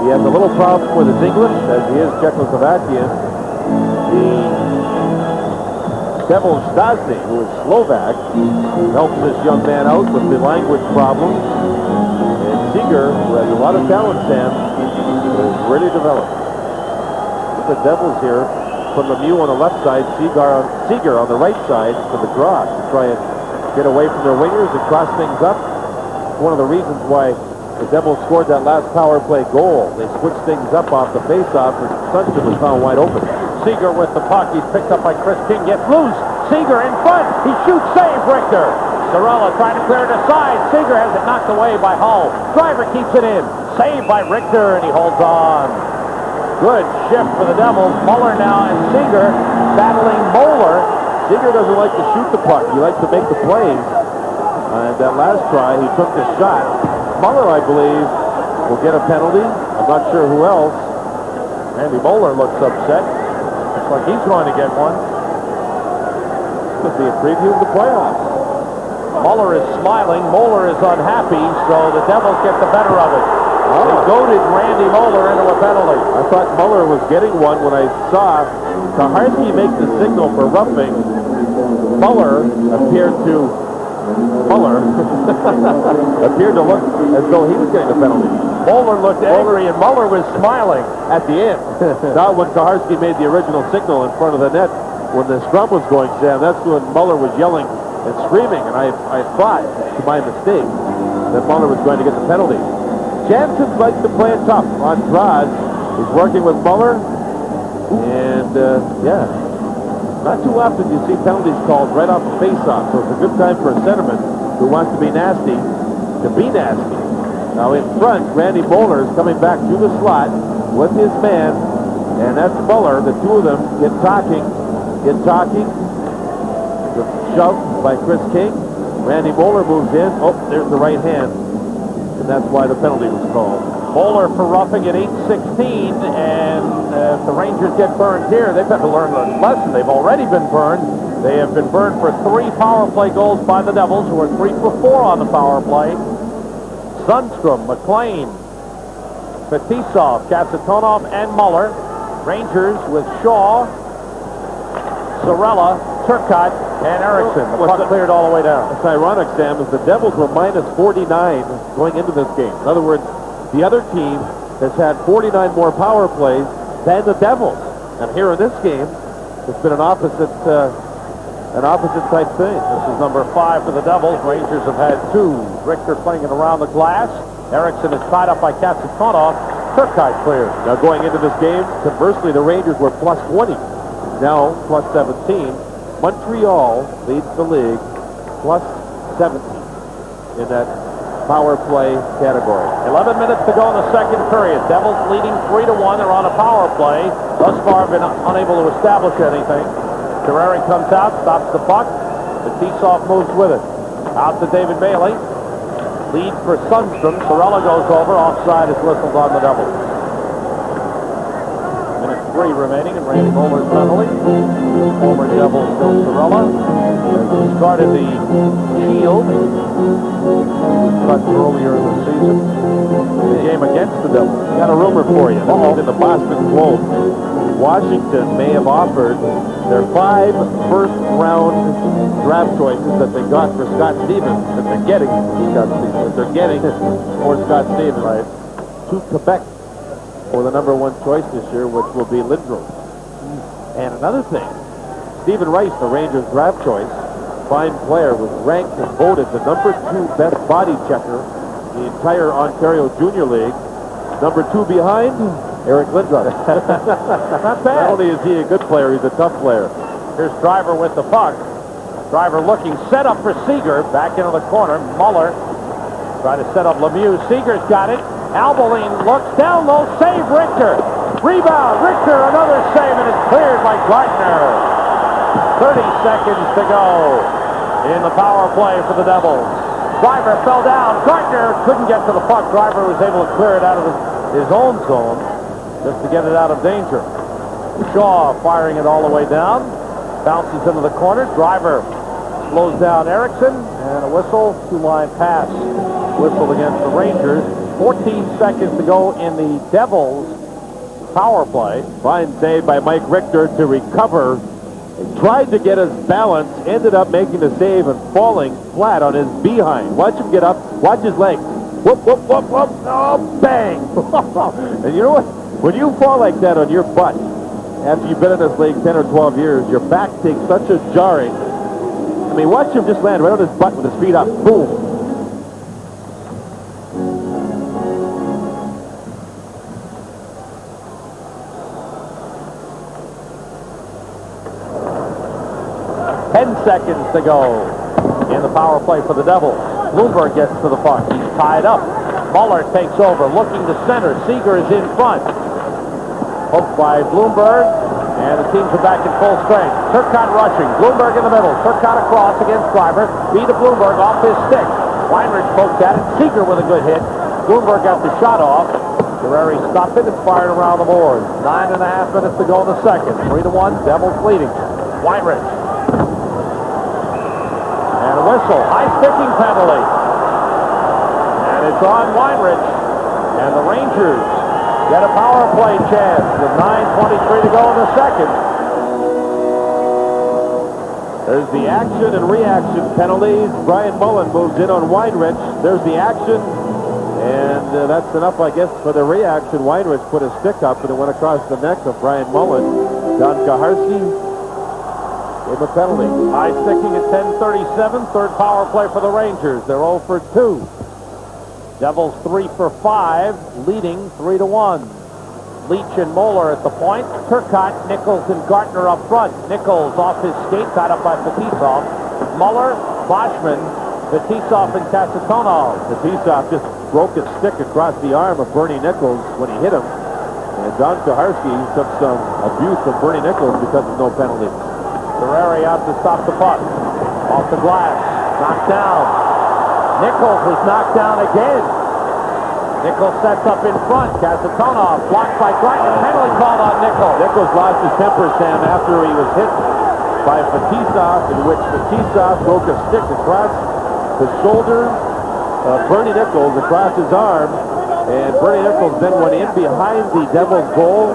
He has a little problem with his English, as he is Czechoslovakian. The Devils Stastny, who is Slovak, helps this young man out with the language problems. And Seager, who has a lot of talent, Sam, is really developed. The Devils here put Lemieux on the left side, Seager on the right side for the draw to try and get away from their wingers and cross things up. One of the reasons why the Devils scored that last power play goal. They switched things up off the faceoff, and Sundstrom was found wide open. Seager with the puck. He's picked up by Chris King. Gets loose. Seager in front. He shoots. Save Richter. Sorella trying to clear it aside. Seager has it knocked away by Hull. Driver keeps it in. Saved by Richter, and he holds on. Good shift for the Devils. Muller now and Seager battling Moeller. Seager doesn't like to shoot the puck. He likes to make the plays. And that last try, he took the shot. Muller, I believe, will get a penalty. I'm not sure who else. Randy Moeller looks upset. Looks like he's going to get one. Could be a preview of the playoffs. Muller is smiling. Moeller is unhappy, so the Devils get the better of it. They goaded Randy Moeller into a penalty. I thought Muller was getting one when I saw Kaharski make the signal for roughing. Muller appeared to look as though he was getting a penalty. Moeller looked angry, and Muller was smiling at the end. Now when Kaharski made the original signal in front of the net, when the scrum was going, Sam, that's when Muller was yelling and screaming, and I thought, to my mistake, that Muller was going to get the penalty. Jansen likes to play it tough on Drozd. He's working with Muller, and not too often you see penalties called right off the face-off, so it's a good time for a centerman who wants to be nasty to be nasty. Now in front, Randy Moeller is coming back through the slot. with his man, and that's Muller. The two of them get talking. The shove by Chris King. Randy Moeller moves in. Oh, there's the right hand. And that's why the penalty was called. Moeller for roughing at 8:16, and if the Rangers get burned here, they've got to learn a lesson. They've already been burned. They have been burned for 3 power play goals by the Devils, who are 3 for 4 on the power play. Sundstrom, McLean, Fetisov, Kasatonov, and Muller. Rangers with Shaw, Sorella, Turcotte, and Erickson. The puck cleared all the way down. What's ironic, Sam, is the Devils were minus 49 going into this game. In other words, the other team has had 49 more power plays than the Devils. And here in this game, it's been an opposite type thing. This is number 5 for the Devils. Rangers have had 2. Richter playing it around the glass. Erickson is tied up by Kasatonov. Turcotte cleared. Now going into this game, conversely, the Rangers were plus 20. Now plus 17. Montreal leads the league plus 17 in that power play category. 11 minutes to go in the second period. Devils leading 3-1. They're on a power play. Thus far been unable to establish anything. Terreri comes out, stops the puck. Fetisov moves with it. Out to David Bailey. Lead for Sundstrom. Sorella goes over. Offside is whistled on the Devils. Minute 3 remaining, and Randy Moeller's penalty. Former Devil Phil Sorella has started the Shield. Cut earlier in the season. The game against the Devils. Got a rumor for you. This is in the Boston Globe. Washington may have offered their 5 first-round draft choices that they got for Scott Stevens, that they're getting for Scott Stevens, right, to Quebec for the number 1 choice this year, which will be Lindros. And another thing, Stephen Rice, the Rangers draft choice, fine player, was ranked and voted the number 2 best body checker in the entire Ontario Junior League. Number 2 behind Eric Lindros. Not bad. Not only is he a good player, he's a tough player. Here's Driver with the puck. Driver looking, set up for Seager. Back into the corner. Muller trying to set up Lemieux. Seager's got it. Albeline looks down low. Save Richter. Rebound. Richter, another save, and it's cleared by Gartner. 30 seconds to go in the power play for the Devils. Driver fell down. Gartner couldn't get to the puck. Driver was able to clear it out of his own zone just to get it out of danger. Shaw firing it all the way down. Bounces into the corner. Driver slows down Erickson, and a whistle, 2-line pass. Whistle against the Rangers. 14 seconds to go in the Devils power play. Fine save by Mike Richter to recover. He tried to get his balance, ended up making the save and falling flat on his behind. Watch him get up. Watch his legs. Whoop, whoop, whoop, whoop. Oh, bang. And you know what? When you fall like that on your butt, after you've been in this league 10 or 12 years, your back takes such a jarring. I mean, watch him just land right on his butt with his feet up. Boom. Seconds to go in the power play for the Devils. Bloomberg gets to the puck. He's tied up. Muller takes over, looking to center. Seager is in front. Hooked by Bloomberg, and the teams are back in full strength. Turcotte rushing. Bloomberg in the middle. Turcotte across against Driver. Feed to Bloomberg off his stick. Weinrich poked at it. Seager with a good hit. Bloomberg got the shot off. Terreri stopped it and fired around the boards. 9.5 minutes to go in the second. 3-1. Devils leading. Weinrich. And a whistle, high sticking penalty. And it's on Weinrich. And the Rangers get a power play chance with 9:23 to go in the second. There's the action and reaction penalties. Brian Mullen moves in on Weinrich. There's the action. And that's enough, I guess, for the reaction. Weinrich put his stick up and it went across the neck of Brian Mullen. Don Kaharski gave a penalty. High sticking at 10:37. Third power play for the Rangers. They're 0 for 2. Devils 3 for 5, leading 3-1. Leach and Moeller at the point. Turcotte, Nichols, and Gartner up front. Nichols off his skate, tied up by Fetisov. Muller, Boschman, Fetisov, and Kasatonov. Fetisov just broke his stick across the arm of Bernie Nichols when he hit him. And Don Kaharski took some abuse from Bernie Nichols because of no penalty. Terreri out to stop the puck. Off the glass. Knocked down. Nichols was knocked down again. Nichols sets up in front. Kasatonov blocked by Greitner. Penalty called on Nichols. Nichols lost his temper, Sam, after he was hit by Fetisov, in which Fetisov broke a stick across the shoulder of Bernie Nichols, across his arm, and Bernie Nichols then went in behind the Devils' goal,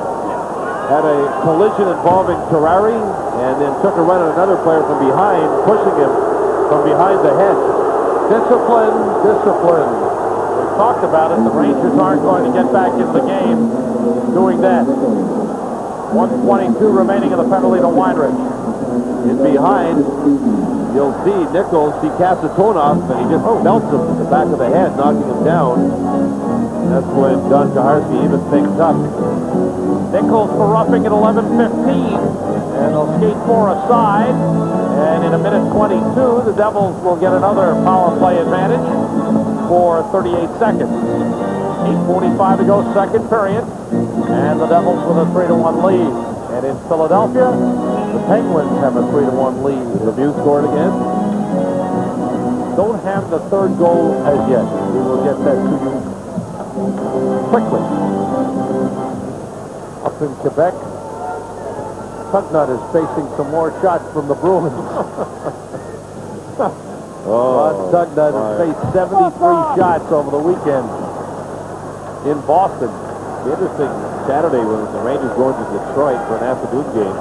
had a collision involving Terreri, and then took a run at another player from behind, pushing him from behind the head. Discipline, discipline. We talked about it. The Rangers aren't going to get back in the game doing that. 1:22 remaining in the penalty to Weinrich. In behind, you'll see Nichols, see Kasatonov, and he just belts him in the back of the head, knocking him down. That's when Don Kaharski even picked up. Nichols for roughing at 11:15, and they'll skate 4 aside. And in a minute 22, the Devils will get another power play advantage for 38 seconds. 8:45 to go, second period, and the Devils with a 3-1 lead. And in Philadelphia, the Penguins have a 3-1 lead. Lemieux scored again. Don't have the third goal as yet. We will get that to you quickly. Up in Quebec, Tugnut is facing some more shots from the Bruins. Tugnut has faced 73 shots over the weekend in Boston. The interesting Saturday was the Rangers going to Detroit for an afternoon game.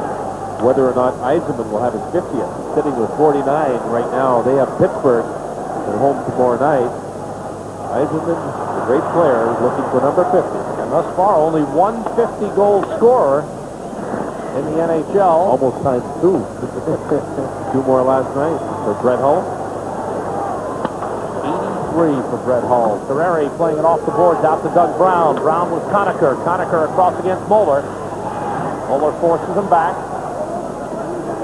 Whether or not Eisenman will have his 50th, sitting with 49 right now. They have Pittsburgh at home tomorrow night. Eisenman, a great player, is looking for number 50. And thus far, only one 50-goal scorer in the NHL. Almost times 2. 2 more last night for Brett Hull. 83 for Brett Hull. Terreri playing it off the boards out to Doug Brown. Brown with Conacher. Conacher across against Moeller. Moeller forces him back.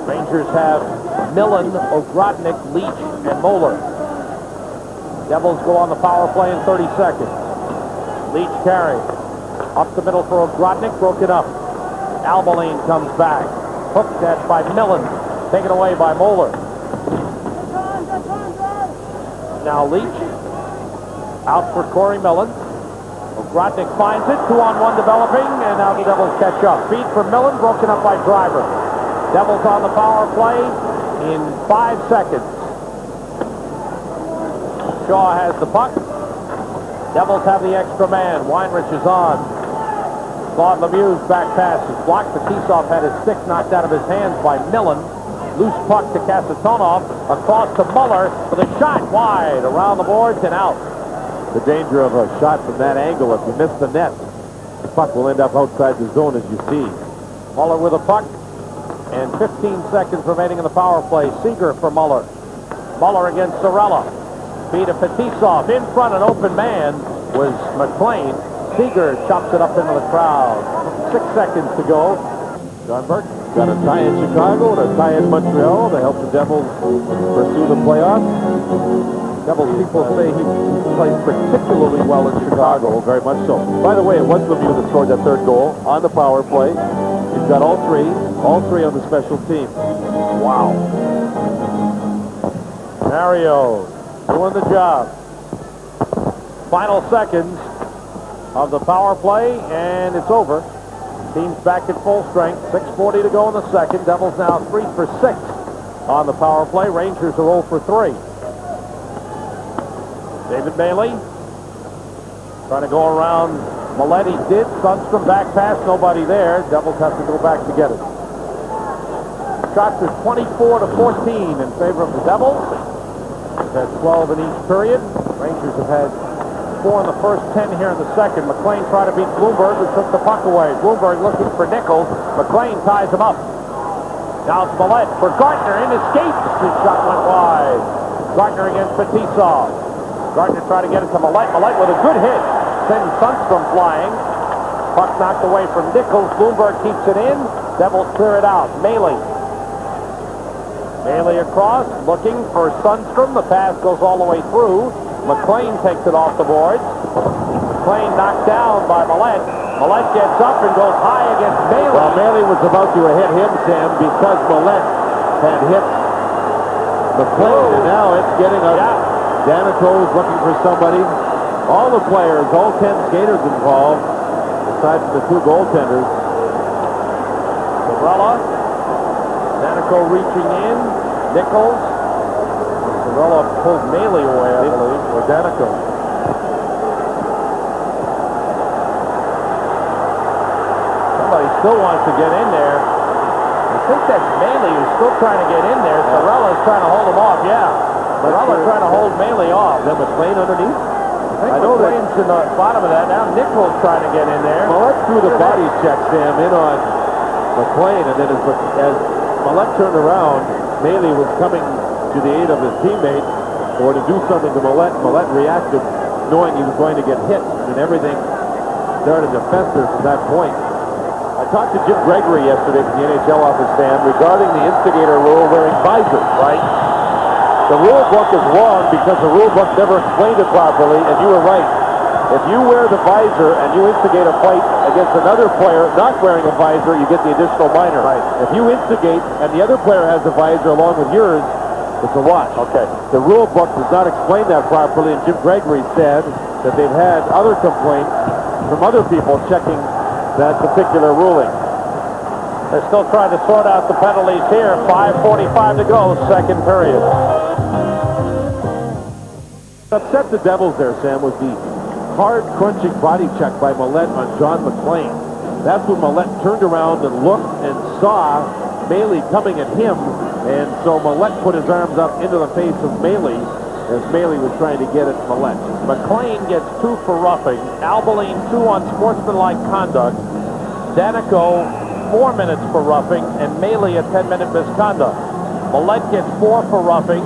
Rangers have Millen, Ogrodnik, Leach, and Moeller. Devils go on the power play in 30 seconds. Leach carry. Up the middle for Ogrodnik, broken up. Albaline comes back. Hooked at by Millen. Taken away by Moeller. Now Leach. Out for Corey Millen. Ogrodnik finds it. 2-on-1 developing, and now the Devils catch up. Feed for Millen, broken up by Driver. Devils on the power play in 5 seconds. Shaw has the puck. Devils have the extra man. Weinrich is on. Claude Lemieux's back pass is blocked. Fetisov had his stick knocked out of his hands by Millen. Loose puck to Kasatonov. Across to Muller with a shot wide around the boards and out. The danger of a shot from that angle, if you miss the net, the puck will end up outside the zone, as you see. Muller with a puck. And 15 seconds remaining in the power play. Seeger for Muller. Muller against Sorella. Feed to Fetisov. In front, an open man was McLean. Seeger chops it up into the crowd. 6 seconds to go. John Burke. Got a tie in Chicago and a tie in Montreal to help the Devils pursue the playoffs. Devils people say he played particularly well in Chicago. Very much so. By the way, it was Lemieux that scored that third goal on the power play. He's got all three on the special team. Wow. Mario doing the job. Final seconds of the power play, and it's over. Team's back at full strength. 6:40 to go in the second. Devils now 3 for 6 on the power play. Rangers are 0 for 3. David Bailey trying to go around Maletti did. Sundstrom back pass, nobody there. Devils have to go back to get it. Shots are 24 to 14 in favor of the Devils. They've had 12 in each period. Rangers have had 4 in the first 10 here in the second. McLean tried to beat Bloomberg, who took the puck away. Bloomberg looking for Nichols. McLean ties him up. Now it's Millette for Gartner. In escapes. His shot went wide. Gartner against Fetisov. Gartner tried to get it to Millette. Millette with a good hit. Sends Sundstrom flying. Puck knocked away from Nichols. Bloomberg keeps it in. Devils clear it out. Maley. Maley across, looking for Sundstrom. The pass goes all the way through. McLean takes it off the boards. McLean knocked down by Millette. Millette gets up and goes high against Mailey. Well, Mailey was about to hit him, Sam, because Millette had hit McLean, and now it's getting up. Danico's looking for somebody. All the players, all 10 skaters involved, aside from the 2 goaltenders. Sorella. Danico reaching in. Nichols. Sorella pulled Mailey away, I believe. Or Danico. Somebody still wants to get in there. I think that's Mailey who's still trying to get in there. Sorella's trying to hold him off, Sorella's trying to hold Mailey off. Is that McLean underneath? I know McLean's in the bottom of that. Now Nichols trying to get in there. Millette threw the body check, Sam, in on McLean, and then as Millette turned around, Mailey was coming to the aid of his teammate or to do something to Millette. Millette reacted knowing he was going to get hit, and everything started to fester from that point. I talked to Jim Gregory yesterday from the NHL office, Sam, regarding the instigator rule wearing visors, right? The rule book is wrong because the rule book never explained it properly, and you were right. If you wear the visor and you instigate a fight against another player not wearing a visor, you get the additional minor. Right. If you instigate and the other player has a visor along with yours, it's a wash. Okay. The rule book does not explain that properly, and Jim Gregory said that they've had other complaints from other people checking that particular ruling. They're still trying to sort out the penalties here. 5:45 to go, second period. Upset the Devils there, Sam, was the hard crunching body check by Millette on John McLean. That's when Millette turned around and looked and saw Mailey coming at him, and so Millette put his arms up into the face of Mailey as Mailey was trying to get at Millette. McLean gets 2 for roughing. Albaline 2 on sportsmanlike conduct. Danico 4 minutes for roughing, and Mailey a 10-minute misconduct. Millette gets 4 for roughing.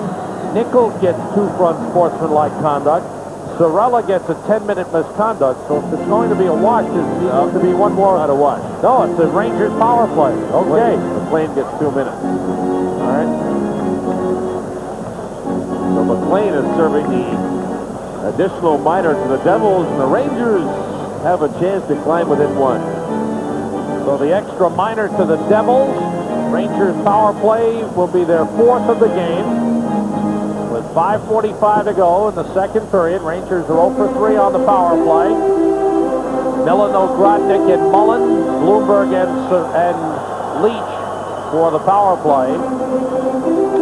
Nichols gets 2 for unsportsmanlike conduct. Sorella gets a 10-minute misconduct, so if it's going to be a wash, there needs to be one more. Not a wash. No, it's a Rangers power play. Okay. McLean gets 2 minutes. All right. So McLean is serving the additional minor to the Devils, and the Rangers have a chance to climb within 1. So the extra minor to the Devils. Rangers power play will be their 4th of the game. With 5:45 to go in the second period, Rangers are 0 for 3 on the power play. Milano, Grodnick, and Mullen, Bloomberg and Leach for the power play.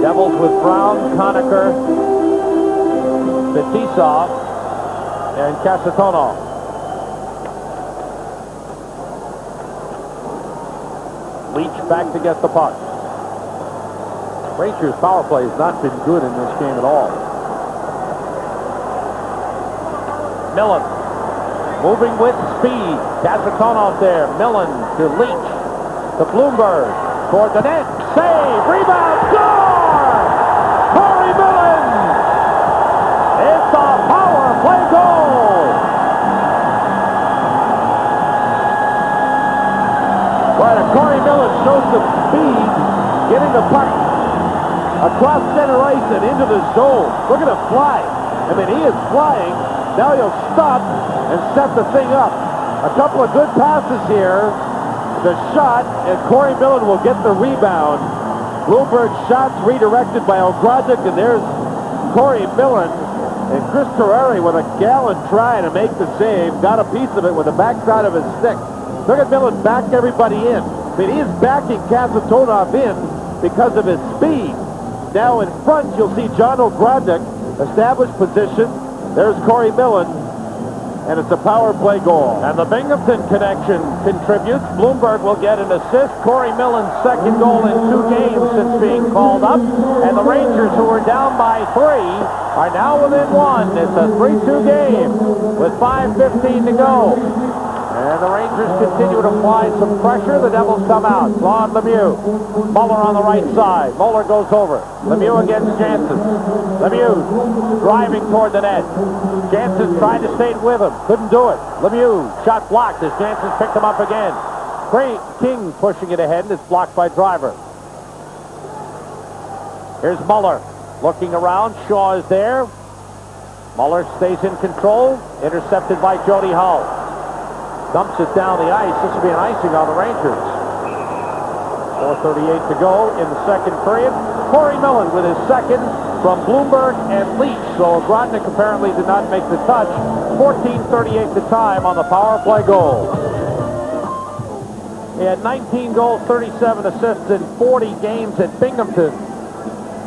Devils with Brown, Conacher, Fetisov, and Kasatonov. Leach back to get the puck. Rangers power play has not been good in this game at all. Millen moving with speed. Kasatonov there. Millen to Leach to Bloomberg toward the net. Save, rebound, score! Corey Millen! It's a power play goal! Right, Corey Millen shows some speed, getting the puck across center ice and into the zone. Look at him fly. I mean, he is flying. Now he'll stop and set the thing up. A couple of good passes here. The shot, and Corey Millen will get the rebound. Bloomberg's shots redirected by Ogrodnik, and there's Corey Millen. And Chris Terreri with a gallant try to make the save. Got a piece of it with the backside of his stick. Look at Millen back everybody in. I mean, he is backing Kasatonov in because of his speed. Now in front, you'll see John Ogrodnik, established position. There's Corey Millen, and it's a power play goal. And the Binghamton connection contributes. Bloomberg will get an assist. Corey Millen's second goal in 2 games since being called up. And the Rangers, who were down by 3, are now within 1. It's a 3-2 game with 5:15 to go. And the Rangers continue to apply some pressure. The Devils come out. Claude Lemieux. Muller on the right side. Muller goes over. Lemieux against Jansen. Lemieux driving toward the net. Jansen tried to stay with him. Couldn't do it. Lemieux shot blocked as Jansen picked him up again. King pushing it ahead, and it's blocked by Driver. Here's Muller looking around. Shaw is there. Muller stays in control. Intercepted by Jody Hull. dumps it down the ice. This will be an icing on the Rangers. 4:38 to go in the second period. Corey Millen with his second from Bloomberg and Leach. So Grodnick apparently did not make the touch. 14:38 the time on the power play goal. He had 19 goals, 37 assists in 40 games at Binghamton.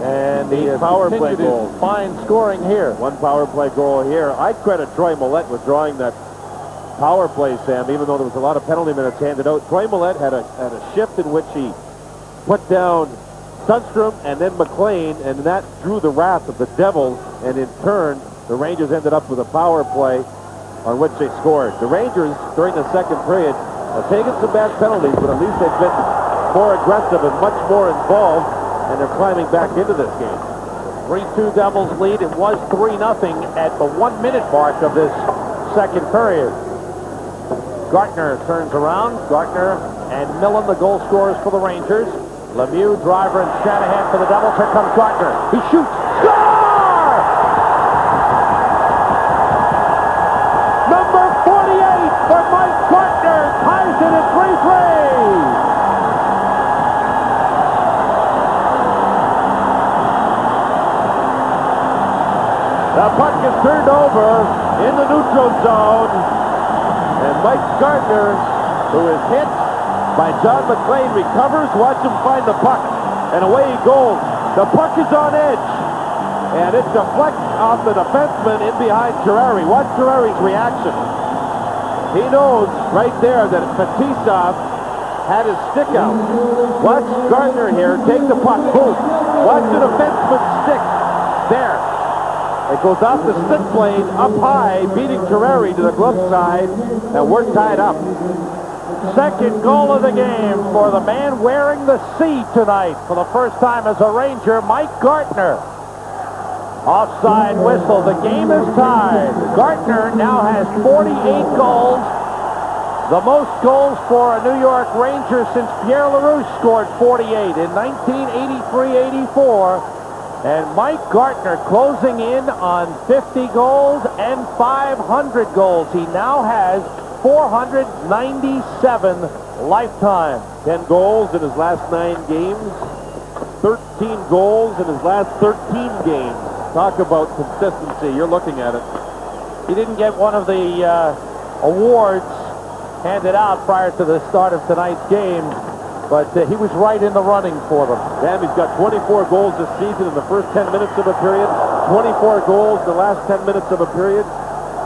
And the power play goal. Fine scoring here. One power play goal here. I credit Troy Millette with drawing that power play, Sam, even though there was a lot of penalty minutes handed out. Troy Millette had a shift in which he put down Sundstrom and then McLean, and that drew the wrath of the Devils, and in turn, the Rangers ended up with a power play on which they scored. The Rangers, during the second period, have taken some bad penalties, but at least they've been more aggressive and much more involved, and they're climbing back into this game. 3-2 Devils lead. It was 3-0 at the 1 minute mark of this second period. Gartner turns around. Gartner and Millen, the goal scorers for the Rangers. Lemieux, Driver, and Shanahan for the Devils. Here comes Gartner. He shoots. Score! Number 48 for Mike Gartner. Ties it at 3-3. The puck is turned over in the neutral zone. And Mike Gartner, who is hit by John McLean, recovers. Watch him find the puck. And away he goes. The puck is on edge. And it deflects off the defenseman in behind Girardi. Watch Girardi's reaction. He knows right there that Fetisov had his stick out. Watch Gartner here take the puck. Boom. Watch the defenseman's stick. There. It goes off the stick blade up high, beating Girardi to the glove side, and we're tied up. Second goal of the game for the man wearing the C tonight for the first time as a Ranger, Mike Gartner. Offside whistle. The game is tied. Gartner now has 48 goals, the most goals for a New York Ranger since Pierre LaRouche scored 48 in 1983-84. And Mike Gartner closing in on 50 goals and 500 goals. He now has 497 lifetime. 10 goals in his last 9 games. 13 goals in his last 13 games. Talk about consistency. You're looking at it. He didn't get one of the awards handed out prior to the start of tonight's game, but he was right in the running for them. Sam, he's got 24 goals this season in the first 10 minutes of a period, 24 goals in the last 10 minutes of a period.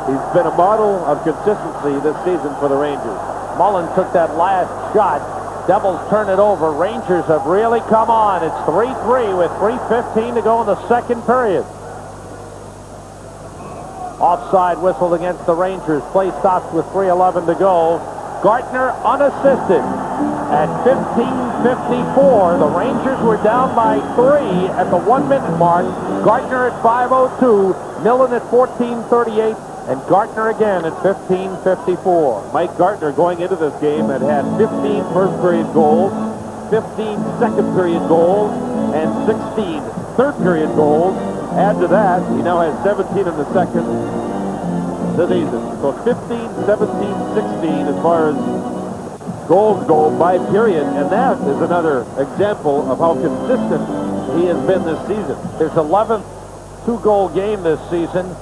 He's been a model of consistency this season for the Rangers. Mullen took that last shot. Devils turn it over. Rangers have really come on. It's 3-3 with 3:15 to go in the second period. Offside whistled against the Rangers. Play stops with 3:11 to go. Gartner unassisted. At 15:54, the Rangers were down by 3 at the 1 minute mark. Gartner at 5:02, Millen at 14:38, and Gartner again at 15:54. Mike Gartner going into this game had 15 first period goals, 15 second period goals, and 16 third period goals. Add to that, he now has 17 in the second season. So 15, 17, 16 as far as goals go by period, and that is another example of how consistent he has been this season. His 11th two-goal game this season,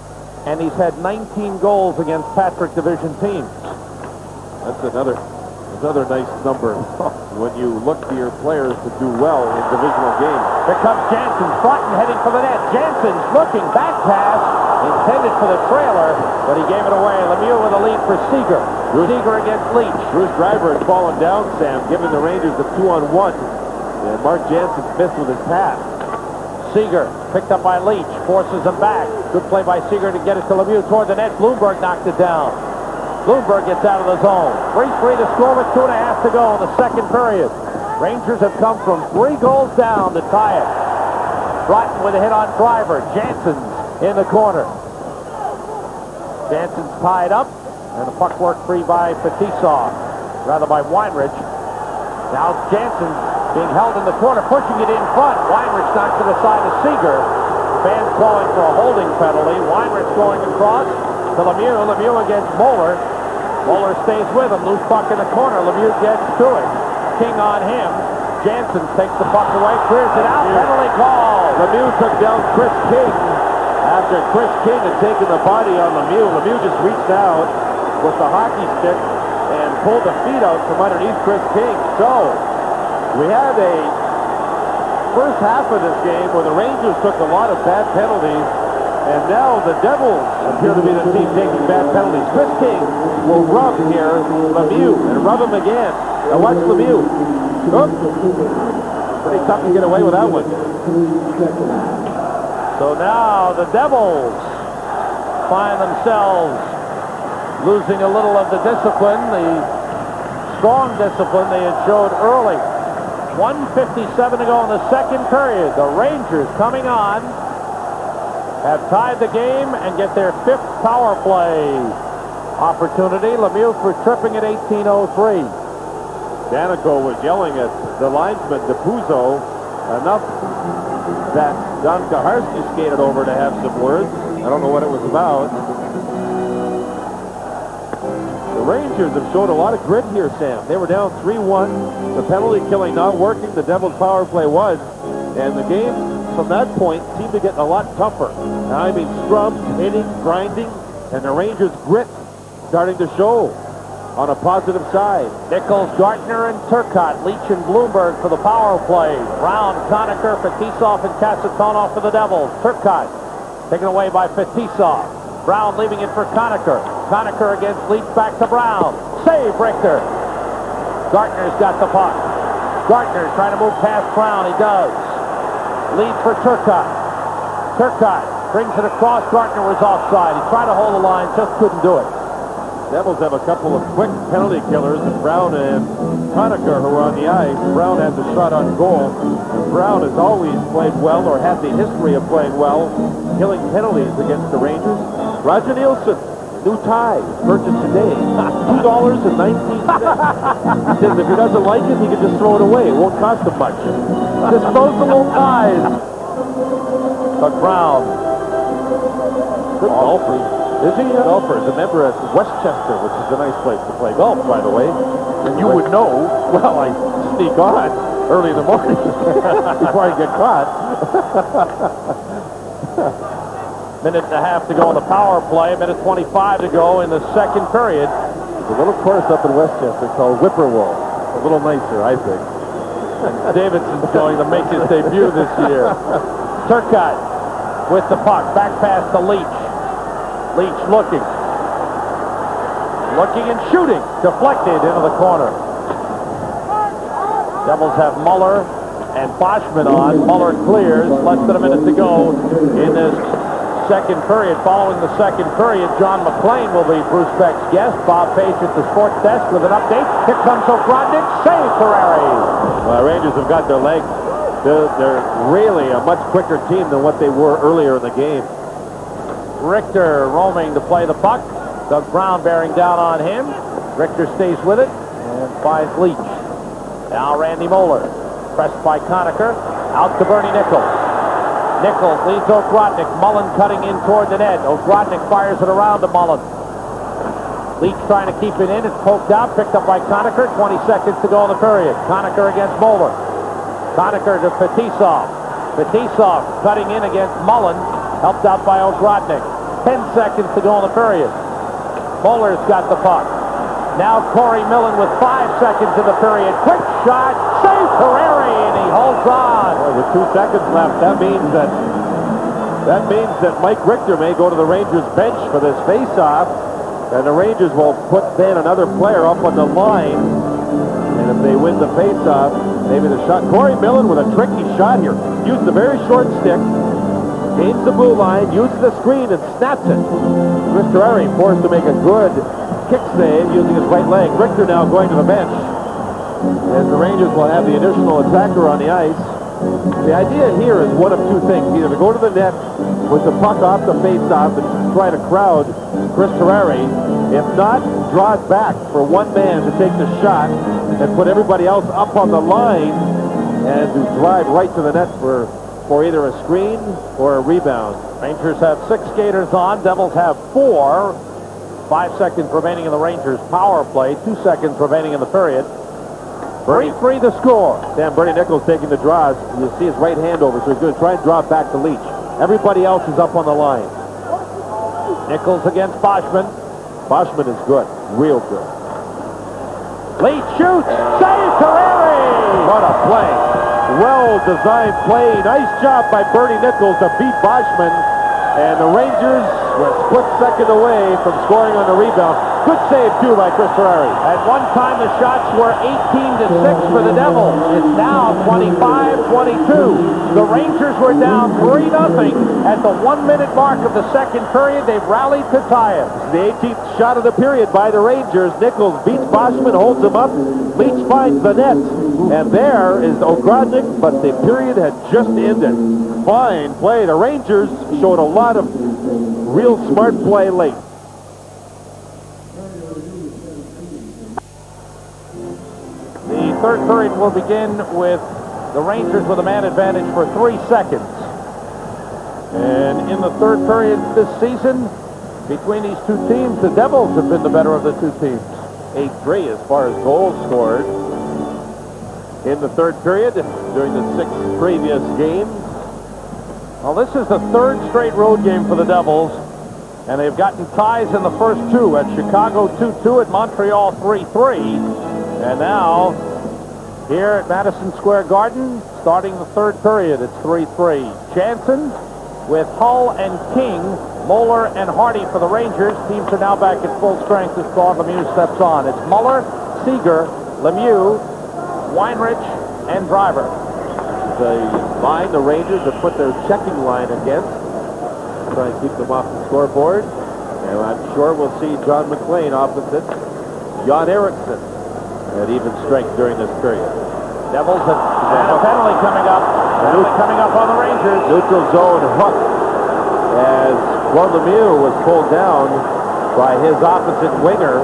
and he's had 19 goals against Patrick Division teams. That's another nice number when you look to your players to do well in divisional games. Here comes Jansen, front and heading for the net. Jansen's looking, back pass, intended for the trailer, but he gave it away. Lemieux with a lead for Seager. Seager against Leach. Bruce Driver had fallen down, Sam, giving the Rangers a 2-on-1. And Mark Jansen missed with his pass. Seager picked up by Leach, forces him back. Good play by Seager to get it to Lemieux toward the net. Bloomberg knocked it down. Bloomberg gets out of the zone. 3-3 to score with 2.5 to go in the second period. Rangers have come from 3 goals down to tie it. Broughton with a hit on Driver. Jansen's in the corner. Jansen's tied up, and the puck worked free by Fetisov, rather by Weinrich. Now Jansen being held in the corner, pushing it in front. Weinrich knocks to the side of Seager. Fans calling for a holding penalty. Weinrich going across to Lemieux. Lemieux against Moeller. Moeller stays with him. Loose puck in the corner. Lemieux gets to it. King on him. Jansen takes the puck away, clears it out. Penalty call. Lemieux took down Chris King after Chris King had taken the body on Lemieux. Lemieux just reached out with the hockey stick and pulled the feet out from underneath Chris King. So we had a first half of this game where the Rangers took a lot of bad penalties, and now the Devils appear to be the team taking bad penalties. Chris King will rub here Lemieux and rub him again. Now watch Lemieux. Oops. Pretty tough to get away with that one. So now the Devils find themselves losing a little of the discipline, the strong discipline they had showed early. 1:57 to go in the second period. The Rangers coming on have tied the game and get their 5th power play opportunity. Lemieux for tripping at 18:03. Danico was yelling at the linesman, DePuzzo, enough that Don Kaharski skated over to have some words. I don't know what it was about. The Rangers have showed a lot of grit here, Sam. They were down 3-1. The penalty killing not working. The Devils' power play was. And the game, from that point, seemed to get a lot tougher. Now, I mean, scrums, hitting, grinding, and the Rangers' grit starting to show on a positive side. Nichols, Gartner, and Turcotte. Leach and Bloomberg for the power play. Brown, Conacher, Fetisov, and Kasatonov for the Devils. Turcotte taken away by Fetisov. Brown leaving it for Conacher. Conacher against Leach, back to Brown. Save Richter. Gartner's got the puck. Gartner trying to move past Brown. He does. Lead for Turcotte. Turcotte brings it across. Gartner was offside. He tried to hold the line, just couldn't do it. Devils have a couple of quick penalty killers, Brown and Conacher, who are on the ice. Brown had the shot on goal. Brown has always played well, or had the history of playing well, killing penalties against the Rangers. Roger Nielsen, new tie, purchased today, $2.19. He says if he doesn't like it, he can just throw it away. It won't cost him much. Disposable ties. But Brown. Good golfer. Is he a golfer? He's a member at Westchester, which is a nice place to play golf, by the way. And you would know. Well, I sneak on early in the morning before I get caught. Minute and a half to go in the power play. Minute 25 to go in the second period. There's a little course up in Westchester called Whippoorwill. A little nicer, I think. Davidson's going to make his debut this year. Turcotte with the puck. Back pass to Leach. Leach looking. Looking and shooting. Deflected into the corner. Devils have Muller and Boschman on. Muller clears. Less than a minute to go in this second period. Following the second period, John McClain will be Bruce Beck's guest. Bob Page at the sports desk with an update. Here comes O'Grodnik. Save Ferrari. Well, Rangers have got their legs. They're really a much quicker team than what they were earlier in the game. Richter roaming to play the puck. Doug Brown bearing down on him. Richter stays with it and finds Leach. Now Randy Moeller. Pressed by Conacher. Out to Bernie Nichols. Nichols leads O'Grodnik. Mullen cutting in toward the net. O'Grodnik fires it around to Mullen. Leach trying to keep it in. It's poked out. Picked up by Conacher. 20 seconds to go in the period. Conacher against Moeller. Conacher to Fetisov. Fetisov cutting in against Mullen. Helped out by O'Grodnik. 10 seconds to go in the period. Moeller's got the puck. Now Corey Millen with 5 seconds in the period. Quick shot. Save Ferrari, and he holds on. Well, with 2 seconds left, that means that Mike Richter may go to the Rangers bench for this face-off, and the Rangers will put then another player up on the line. And if they win the face-off, maybe the shot. Corey Millen with a tricky shot here. Used a very short stick. Gains the blue line, uses the screen, and snaps it. Chris Terrari forced to make a good kick save using his right leg. Richter now going to the bench. And the Rangers will have the additional attacker on the ice. The idea here is one of two things. Either to go to the net with the puck off the face-off and try to crowd Chris Terrari. If not, draw it back for one man to take the shot and put everybody else up on the line and to drive right to the net for either a screen or a rebound. Rangers have 6 skaters on. Devils have 4. 5 seconds remaining in the Rangers' power play. 2 seconds remaining in the period. 3-3 the score. Sam, Bernie Nichols taking the draws. You'll see his right hand over, so he's going to try and draw it back to Leach. Everybody else is up on the line. Nichols against Boschman. Boschman is good. Real good. Leach shoots. Save Terreri. What a play. Well-designed play. Nice job by Bernie Nichols to beat Boschman. And the Rangers were a split second away from scoring on the rebound. Good save, too, by Chris Terreri. At one time, the shots were 18-6 for the Devils. It's now 25-22. The Rangers were down 3-0 at the 1-minute mark of the second period. They've rallied to tie it. The 18th shot of the period by the Rangers. Nichols beats Boschman, holds him up. Leach finds the net. And there is Ogrodnik, but the period had just ended. Fine play. The Rangers showed a lot of real smart play late. The third period will begin with the Rangers with a man advantage for 3 seconds. And in the third period this season, between these two teams, the Devils have been the better of the two teams. 8-3 as far as goals scored in the third period during the 6 previous games. Well, this is the third straight road game for the Devils, and they've gotten ties in the first two at Chicago 2-2, at Montreal 3-3, and now here at Madison Square Garden, starting the third period, it's 3-3. Jansen with Hull and King, Moeller and Hardy for the Rangers. Teams are now back at full strength as Claude Lemieux steps on. It's Muller, Seager, Lemieux, Weinrich, and Driver. The line the Rangers have put their checking line against, try and keep them off the scoreboard. And I'm sure we'll see John McClain opposite Jan Eriksson at even strength during this period. Devils have a penalty coming up. Penalty coming up on the Rangers. Neutral zone hook as Claude Lemieux was pulled down by his opposite winger.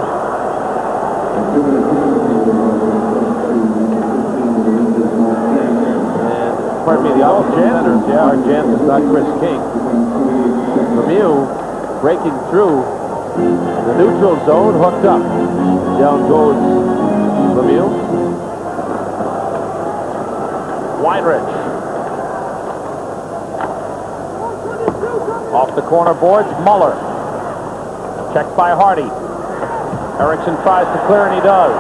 Pardon me, the opposite centers, Art Jansen, not Chris King. Lemieux breaking through the neutral zone, hooked up. Down goes Lemieux. Weinrich. Off the corner boards, Muller. Checked by Hardy. Eriksson tries to clear, and he does.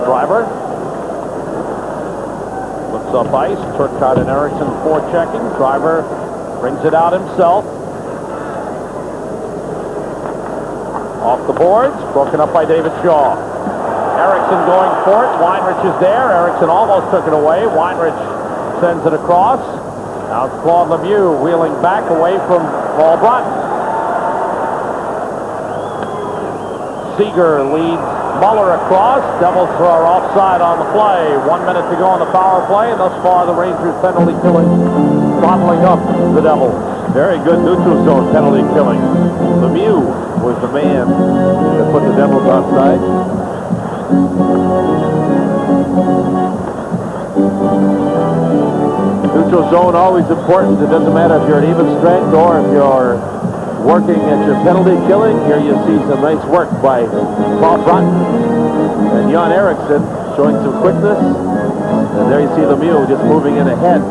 Driver. Looks up ice. Turcotte and Eriksson forechecking. Driver brings it out himself. Off the boards. Broken up by David Shaw. Eriksson going for it. Weinrich is there. Eriksson almost took it away. Weinrich sends it across. Now it's Claude Lemieux wheeling back away from Paul Broughton. Seager leads Muller across. Devils are offside on the play. 1 minute to go on the power play, and thus far the Rangers penalty killing bottling up the Devils. Very good neutral zone penalty killing. Lemieux was the man that put the Devils offside. Neutral zone always important. It doesn't matter if you're at even strength or if you're working at your penalty killing. Here you see some nice work by Paul Broughton and Jan Eriksson showing some quickness. And there you see Lemieux just moving in ahead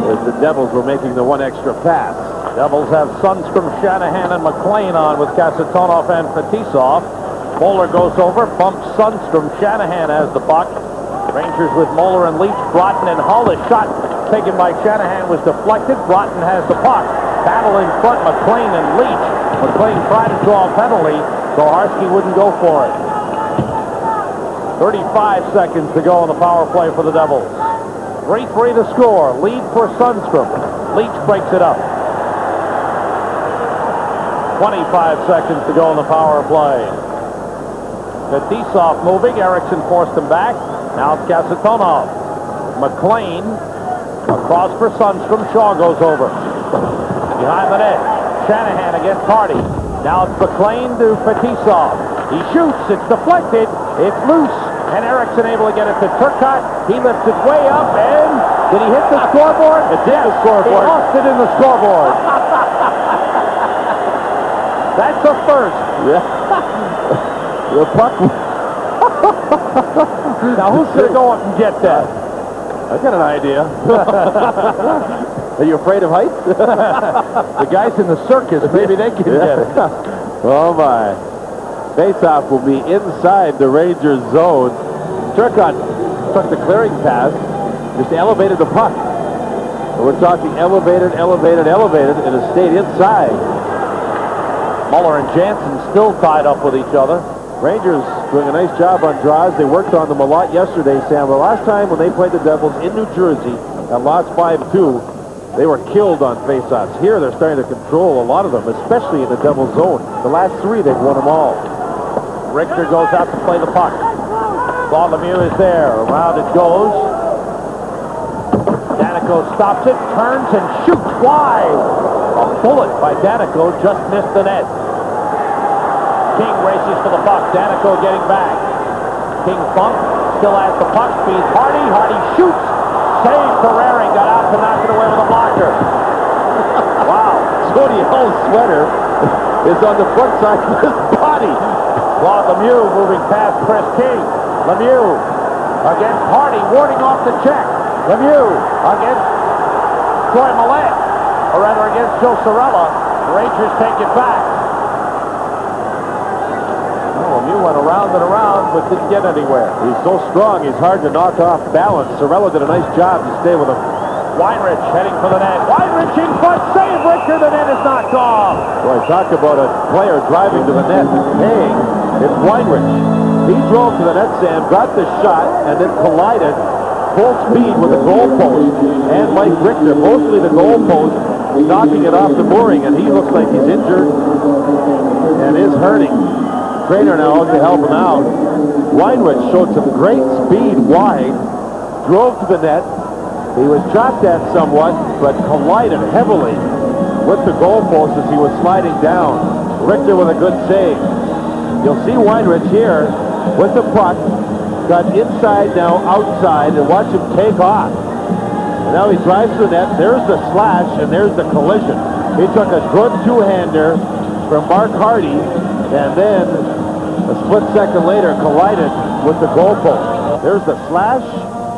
as the Devils were making the one extra pass. Devils have Sundstrom, Shanahan, and McClain on with Kasatonov and Fetisov. Moeller goes over, bumps Sundstrom. Shanahan has the puck. Rangers with Moeller and Leach, Broughton and Hull. A shot taken by Shanahan was deflected. Broughton has the puck. Battle in front, McClain and Leach. McClain tried to draw a penalty, so Harsky wouldn't go for it. 35 seconds to go on the power play for the Devils. 3-3 to score. Lead for Sundstrom. Leach breaks it up. 25 seconds to go on the power play. Fetisov moving. Eriksson forced him back. Now it's Kasatonov. McClain across for Sundstrom. Shaw goes over. Behind the net. Shanahan against Hardy. Now it's McClain to Fetisov. He shoots. It's deflected. It's loose. And Eriksson able to get it to Turcotte. He lifts it way up, and did he hit the scoreboard? It did the scoreboard. He lost it in the scoreboard. That's a first. Yeah. The puck. Now, who's going to go up and get that? I got an idea. Are you afraid of heights? The guys in the circus, maybe they can get it. Oh, my. Faceoff will be inside the Rangers zone. Turcotte took the clearing pass, just elevated the puck. And we're talking elevated, elevated, elevated, and it stayed inside. Muller and Jansen still tied up with each other. Rangers doing a nice job on draws. They worked on them a lot yesterday, Sam. The last time when they played the Devils in New Jersey and lost 5-2, they were killed on faceoffs. Here, they're starting to control a lot of them, especially in the Devils zone. The last 3, they've won them all. Richter goes out to play the puck. Claude Lemieux is there. Around it goes. Danico stops it, turns, and shoots wide. A bullet by Danico just missed the net. King races to the puck. Danico getting back. King bump, still has the puck. Feeds Hardy. Hardy shoots. Save Ferrari. Got out to knock it away with a blocker. Wow. Jody Hull's sweater is on the front side of his body. Claude Lemieux moving past Chris King. Lemieux against Hardy, warding off the check. Lemieux against Troy Millette, or rather against Joe Cirella. The Rangers take it back. Oh, Lemieux went around and around, but didn't get anywhere. He's so strong, he's hard to knock off balance. Cirella did a nice job to stay with him. Weinrich heading for the net. Weinrich in front, save Richter, the net is knocked off. Boy, talk about a player driving to the net and paying. It's Weinrich. He drove to the net, Sam, got the shot, and then collided full speed with the goalpost and Mike Richter, mostly the goalpost, knocking it off the mooring, and he looks like he's injured and is hurting. Trainer now out to help him out. Weinrich showed some great speed wide, drove to the net. He was chopped at somewhat, but collided heavily with the goalpost as he was sliding down. Richter with a good save. You'll see Weinrich here with the puck, got inside now outside, and watch him take off. And now he drives to the net. There's the slash, and there's the collision. He took a good two-hander from Mark Hardy, and then a split second later collided with the goalpost. There's the slash,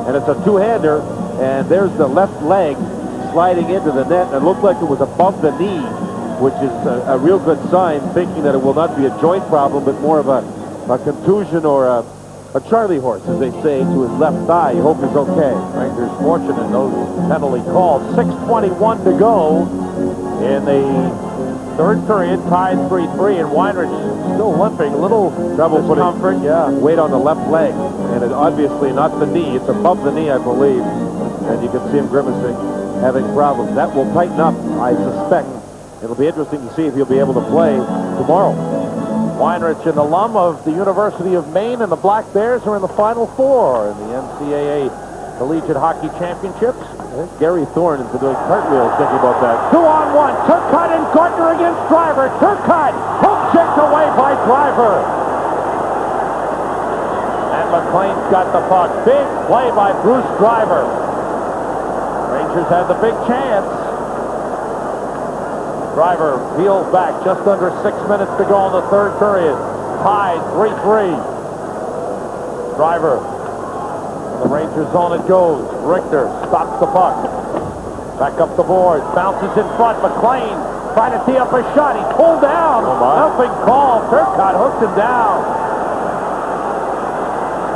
and it's a two-hander, and there's the left leg sliding into the net. It looked like it was above the knee, which is a real good sign, thinking that it will not be a joint problem, but more of a contusion or a Charlie horse, as they say, to his left thigh. You hope he's okay. Rangers fortunate, no penalty called. 6:21 to go in the third period, tied 3-3, and Weinrich still limping. A little Trouble putting discomfort, yeah. weight on the left leg, and it obviously not the knee. It's above the knee, I believe, and you can see him grimacing, having problems. That will tighten up, I suspect. It'll be interesting to see if he'll be able to play tomorrow. Weinrich, an alum of the University of Maine, and the Black Bears are in the Final Four in the NCAA Collegiate Hockey Championships. Gary Thorne has been doing cartwheels thinking about that. 2-on-1. Turcotte and Gardner against Driver. Turcotte hook checked away by Driver. And McLean's got the puck. Big play by Bruce Driver. Rangers had the big chance. Driver peels back, just under 6 minutes to go in the third period. Tied 3-3. Driver. In the Rangers zone it goes. Richter stops the puck. Back up the board. Bounces in front. McLean trying to tee up a shot. He's pulled down. Nothing called. Turcotte hooked him down.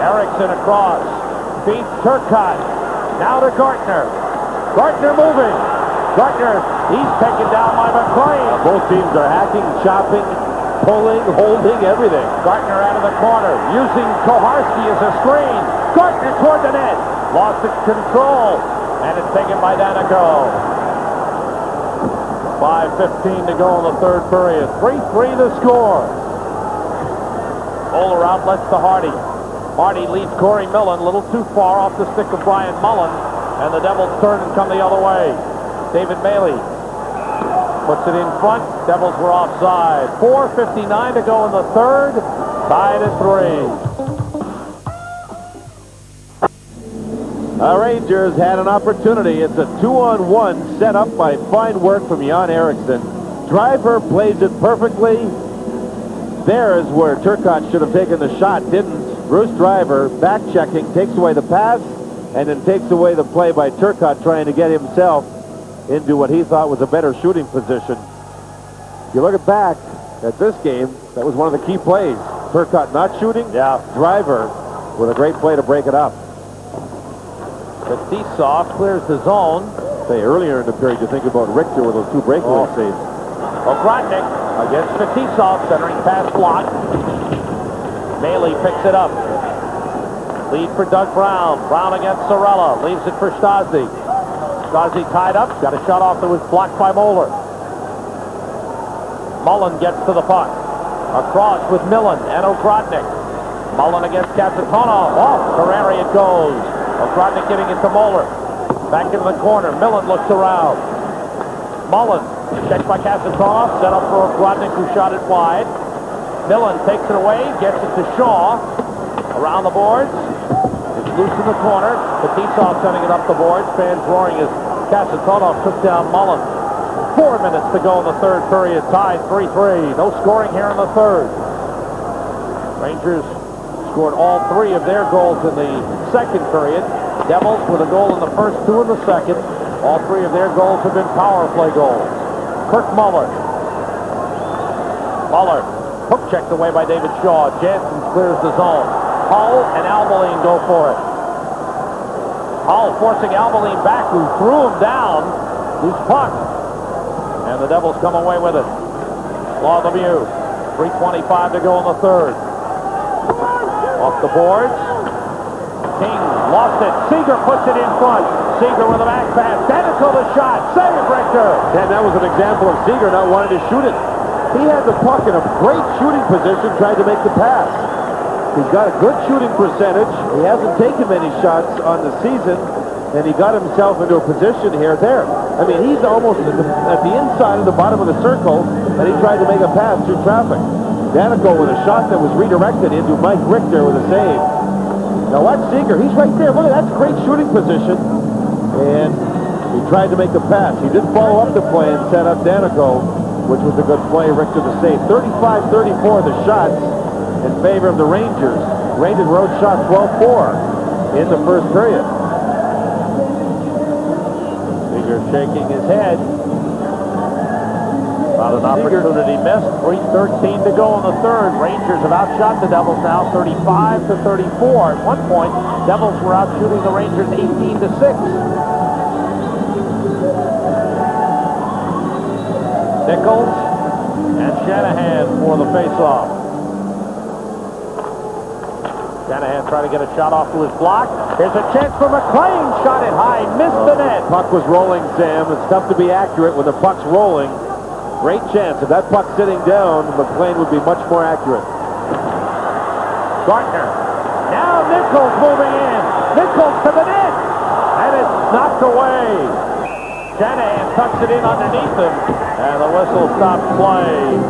Erickson across. Beats Turcotte. Now to Gardner. Gardner moving. Gardner, he's taken down by McLean. Both teams are hacking, chopping, pulling, holding, everything. Gardner out of the corner, using Koharski as a screen. Gardner toward the net. Lost its control, and it's taken by Danico. 5:15 to go in the third period. 3-3 the score. Bowler outlets to Hardy. Hardy leads Corey Millen a little too far off the stick of Brian Mullen, and the Devils turn and come the other way. David Maley puts it in front. Devils were offside. 4:59 to go in the third. Tied at 3. The Rangers had an opportunity. It's a 2-on-1 set up by fine work from Jan Eriksson. Driver plays it perfectly. There is where Turcotte should have taken the shot, didn't. Bruce Driver, back checking, takes away the pass, and then takes away the play by Turcotte trying to get himself into what he thought was a better shooting position. If you look back at this game, that was one of the key plays. Turcotte not shooting. Yeah. Driver with a great play to break it up. Fetisov clears the zone. Say earlier in the period, you think about Richter with those two breakaway saves. Ogrodnik against Fetisov, centering pass block. Bailey picks it up. Lead for Doug Brown. Brown against Sorella. Leaves it for Stasi. Stasi tied up. Got a shot off that was blocked by Moeller. Mullen gets to the puck. Across with Millen and Ogrodnik. Mullen against Kasatonov. Off. Terrari it goes. Ogrodnik getting it to Moeller. Back into the corner. Millen looks around. Mullen checked by Kasatonov. Set up for Ogrodnik, who shot it wide. Millen takes it away. Gets it to Shaw. Around the boards. It's loose in the corner. Fetisov sending it up the boards. Fans roaring as Kasatonov took down Mullen. 4 minutes to go in the third period. Tied 3-3. No scoring here in the third. Rangers scored all 3 of their goals in the second period. Devils with a goal in the first, 2 in the second. All 3 of their goals have been power play goals. Kirk Muller. Muller. Hook checked away by David Shaw. Jansen clears the zone. Hull and Albeline go for it. Hull forcing Albeline back, who threw him down. Loose puck. And the Devils come away with it. Claude Lemieux. 3:25 to go in the third. Off the boards. King lost it. Seeger puts it in front. Seeger with a back pass. Denico the shot. Save Richter. And that was an example of Seeger not wanting to shoot it. He had the puck in a great shooting position, tried to make the pass. He's got a good shooting percentage. He hasn't taken many shots on the season, and he got himself into a position here. There. I mean, he's almost at the inside of the bottom of the circle, and he tried to make a pass through traffic. Danico with a shot that was redirected into Mike Richter with a save. Now watch Seeger. He's right there. Look at that. That's great shooting position. And he tried to make the pass. He didn't follow up the play and set up Danico, which was a good play. Richter the save. 35-34 the shots in favor of the Rangers. Rangers road shot 12-4 in the first period. Seeger shaking his head. About an opportunity missed. 3:13 to go in the third. Rangers have outshot the Devils now 35-34. At one point, Devils were out shooting the Rangers 18-6. Nichols and Shanahan for the face-off. Shanahan trying to get a shot off to his block. Here's a chance for McLean. Shot it high. Missed the net. Puck was rolling, Sam. It's tough to be accurate when the puck's rolling. Great chance. If that puck's sitting down, McLean would be much more accurate. Gartner. Now Nichols moving in. Nichols to the net. And it's knocked away. Shanahan tucks it in underneath him. And the whistle stops play.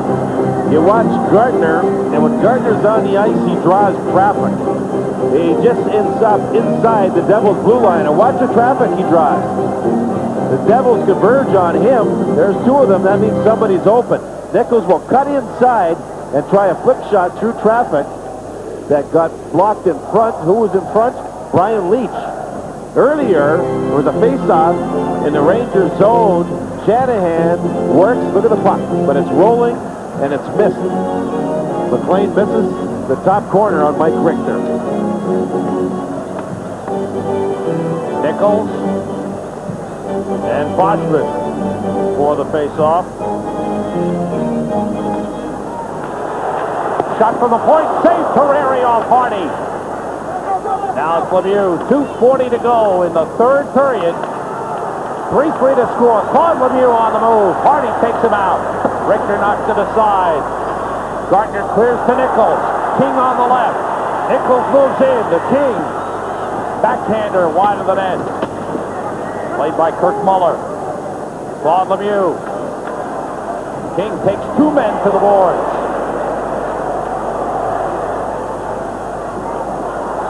You watch Gardner, and when Gardner's on the ice, he draws traffic. He just ends up inside the Devils' blue line. And watch the traffic he draws. The Devils converge on him. There's 2 of them. That means somebody's open. Nichols will cut inside and try a flick shot through traffic that got blocked in front. Who was in front? Brian Leach. Earlier, there was a face-off in the Rangers zone. Shanahan works. Look at the puck. But it's rolling, and it's missed. McLean misses the top corner on Mike Richter. Nichols and Boschman for the face-off. Shot from the point. Save Terrari off Hardy. Now it's Lemieux. 2:40 to go in the third period. 3-3 to score. Claude Lemieux on the move. Hardy takes him out. Richter knocks it aside. Gartner clears to Nichols. King on the left. Nichols moves in. The King. Backhander wide of the net. Played by Kirk Muller. Claude Lemieux. King takes 2 men to the boards.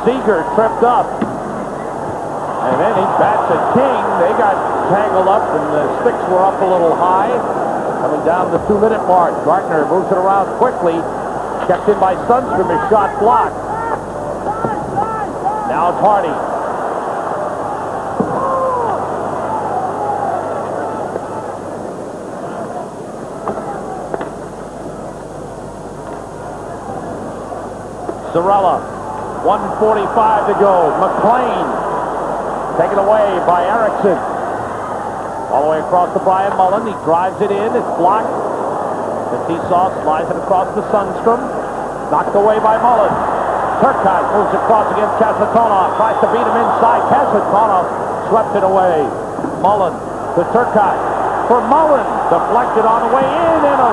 Seeger tripped up. And then he bats at King. They got tangled up and the sticks were up a little high. Coming down the 2-minute mark. Gartner moves it around quickly. Kept in by Sundstrom. His shot blocked. Now it's Hardy. Zarella. 1:45 to go. McLean taken away by Erickson. All the way across to Brian Mullen. He drives it in. It's blocked. Fetisov slides it across to Sundstrom. Knocked away by Mullen. Turcotte moves across against Kasatonov. Tries to beat him inside. Kasatonov swept it away. Mullen to Turcotte. For Mullen. Deflected on the way in. And a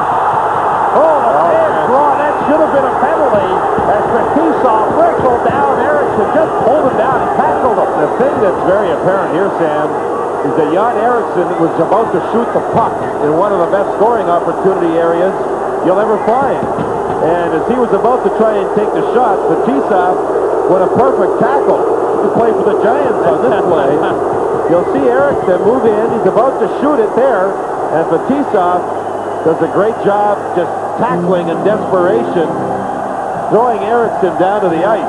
big draw. That should have been a penalty. As Fetisov wrestled down Erickson. Just pulled him down and tackled him. The thing that's very apparent here, Sam, is that Jan Erickson was about to shoot the puck in one of the best scoring opportunity areas you'll ever find. And as he was about to try and take the shot, Fetisov with a perfect tackle to play for the Giants on this play. You'll see Erickson move in. He's about to shoot it there. And Fetisov does a great job just tackling in desperation, throwing Erickson down to the ice.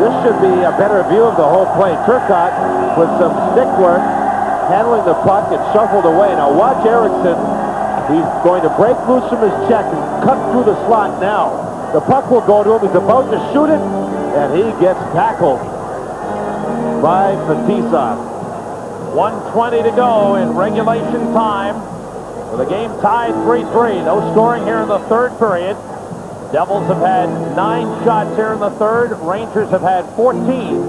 This should be a better view of the whole play. Turcotte with some stick work, handling the puck, and shuffled away. Now watch Erickson. He's going to break loose from his check and cut through the slot now. The puck will go to him. He's about to shoot it, and he gets tackled by Fetisov. 1:20 to go in regulation time. With the game tied 3-3. No scoring here in the third period. Devils have had 9 shots here in the third. Rangers have had 14.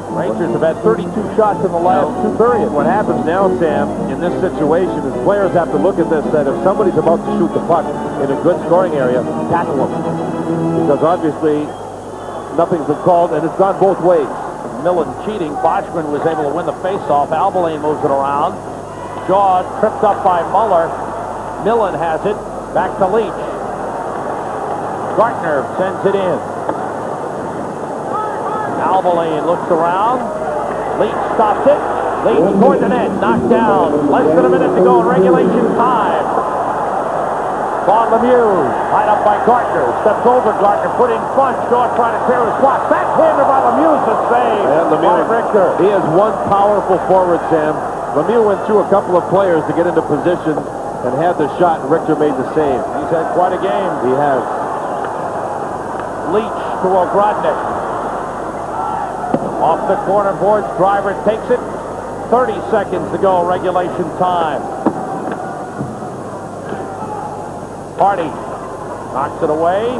Rangers have had 32 shots in the last 2 periods. What happens now, Sam, in this situation is players have to look at this, that if somebody's about to shoot the puck in a good scoring area, tackle them. Because obviously nothing's been called, and it's gone both ways. Millen cheating. Boschman was able to win the faceoff. Albalene moves it around. Shaw tripped up by Muller. Millen has it. Back to Leach. Gartner sends it in. Albalene looks around. Leach stops it. Leach toward the net. Knocked down. Less than a minute to go in regulation time. Claude Lemieux tied up by Gartner. Steps over Gartner. Put in front. Shaw trying to clear his block. Backhander by Lemieux to save. And by Richter. He has one powerful forward, Sam. Lemieux went through a couple of players to get into position and had the shot, and Richter made the save. He's had quite a game. He has. Leach to Ogrodnik. Off the corner boards, Driver takes it. 30 seconds to go, regulation time. Hardy knocks it away.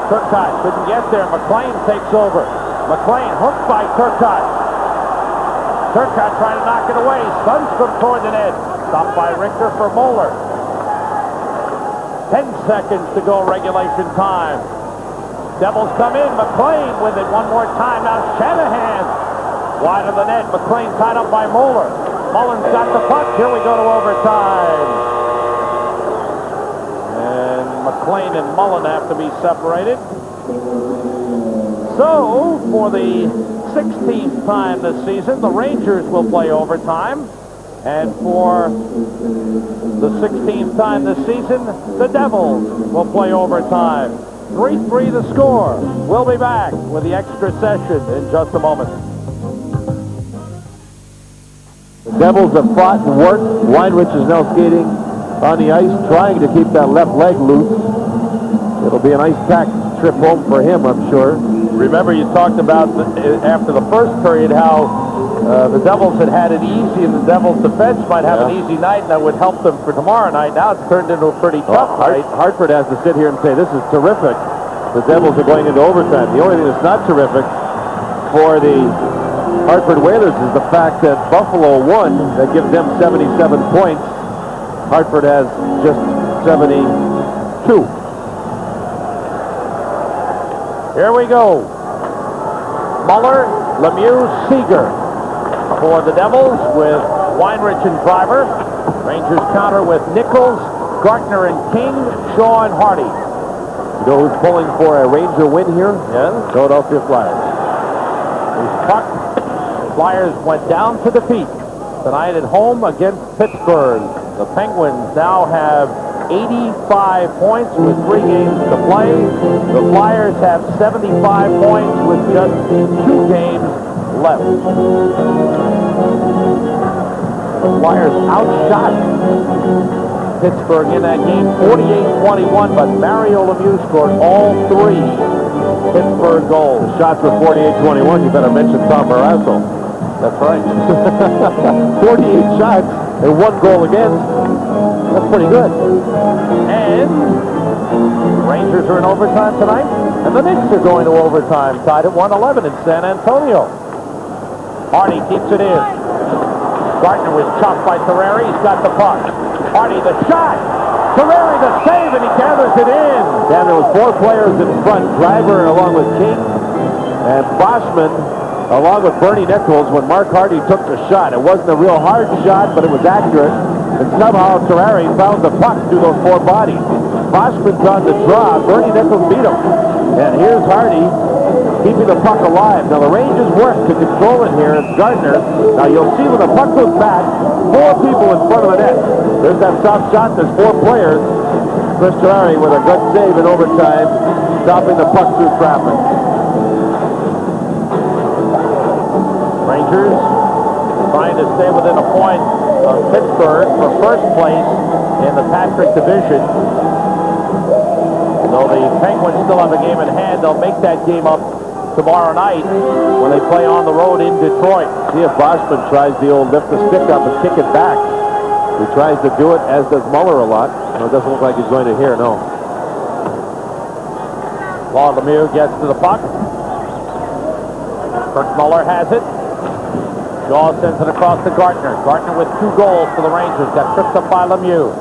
Turcotte couldn't get there. McLean takes over. McLean hooked by Turcotte. Turcotte trying to knock it away. Sundstrom toward the net. Stopped by Richter for Moeller. 10 seconds to go, regulation time. Devils come in. McLean with it one more time. Now Shanahan wide of the net. McLean tied up by Moeller. Mullen's got the puck. Here we go to overtime. And McLean and Mullen have to be separated. So, for the 16th time this season, the Rangers will play overtime. And for the 16th time this season, the Devils will play overtime. 3-3 the score. We'll be back with the extra session in just a moment. The Devils have fought and worked. Weinrich is now skating on the ice, trying to keep that left leg loose. It'll be a nice tack trip home for him, I'm sure. Remember, you talked about after the first period how the Devils had it easy, and the Devils' defense might have an easy night, and that would help them for tomorrow night. Now it's turned into a pretty tough night. Hartford has to sit here and say, this is terrific. The Devils are going into overtime. The only thing that's not terrific for the Hartford Whalers is the fact that Buffalo won. That gives them 77 points. Hartford has just 72. Here we go. Muller, Lemieux, Seeger for the Devils with Weinrich and Driver. Rangers counter with Nichols, Gartner and King, Shaw and Hardy. You know who's pulling for a Ranger win here? Yes. Philadelphia Flyers. His puck. Flyers went down to defeat tonight at home against Pittsburgh. The Penguins now have 85 points with 3 games to play. The Flyers have 75 points with just 2 games left. The Flyers outshot Pittsburgh in that game 48-21, but Mario Lemieux scored all 3 Pittsburgh goals. Shots were 48-21. You better mention Tom Barrasso. That's right. 48 shots and 1 goal against. That's pretty good. And the Rangers are in overtime tonight, and the Knicks are going to overtime, tied at 111 in San Antonio. Hardy keeps it in. Gardner was chopped by Terreri. He's got the puck. Hardy the shot. Terreri the save, and he gathers it in. Dan, there was 4 players in front. Driver along with King and Boschman along with Bernie Nichols when Mark Hardy took the shot. It wasn't a real hard shot, but it was accurate. And somehow Terreri found the puck through those 4 bodies. Boschman's on the draw. Bernie Nichols beat him. And here's Hardy keeping the puck alive. Now the Rangers work to control it here. It's Gardner. Now you'll see when the puck goes back, 4 people in front of the net. There's that soft shot. There's 4 players. Chris Terreri with a good save in overtime, stopping the puck through traffic. Rangers trying to stay within a point of Pittsburgh for first place in the Patrick Division. Though the Penguins still have a game in hand, they'll make that game up tomorrow night when they play on the road in Detroit. See if Boschman tries the old lift the stick up and kick it back. He tries to do it, as does Muller a lot. No, it doesn't look like he's going to here, no. Claude Lemieux gets to the puck. Kurt Muller has it. Shaw sends it across to Gardner. Gardner with 2 goals for the Rangers. Got tripped up by Lemieux.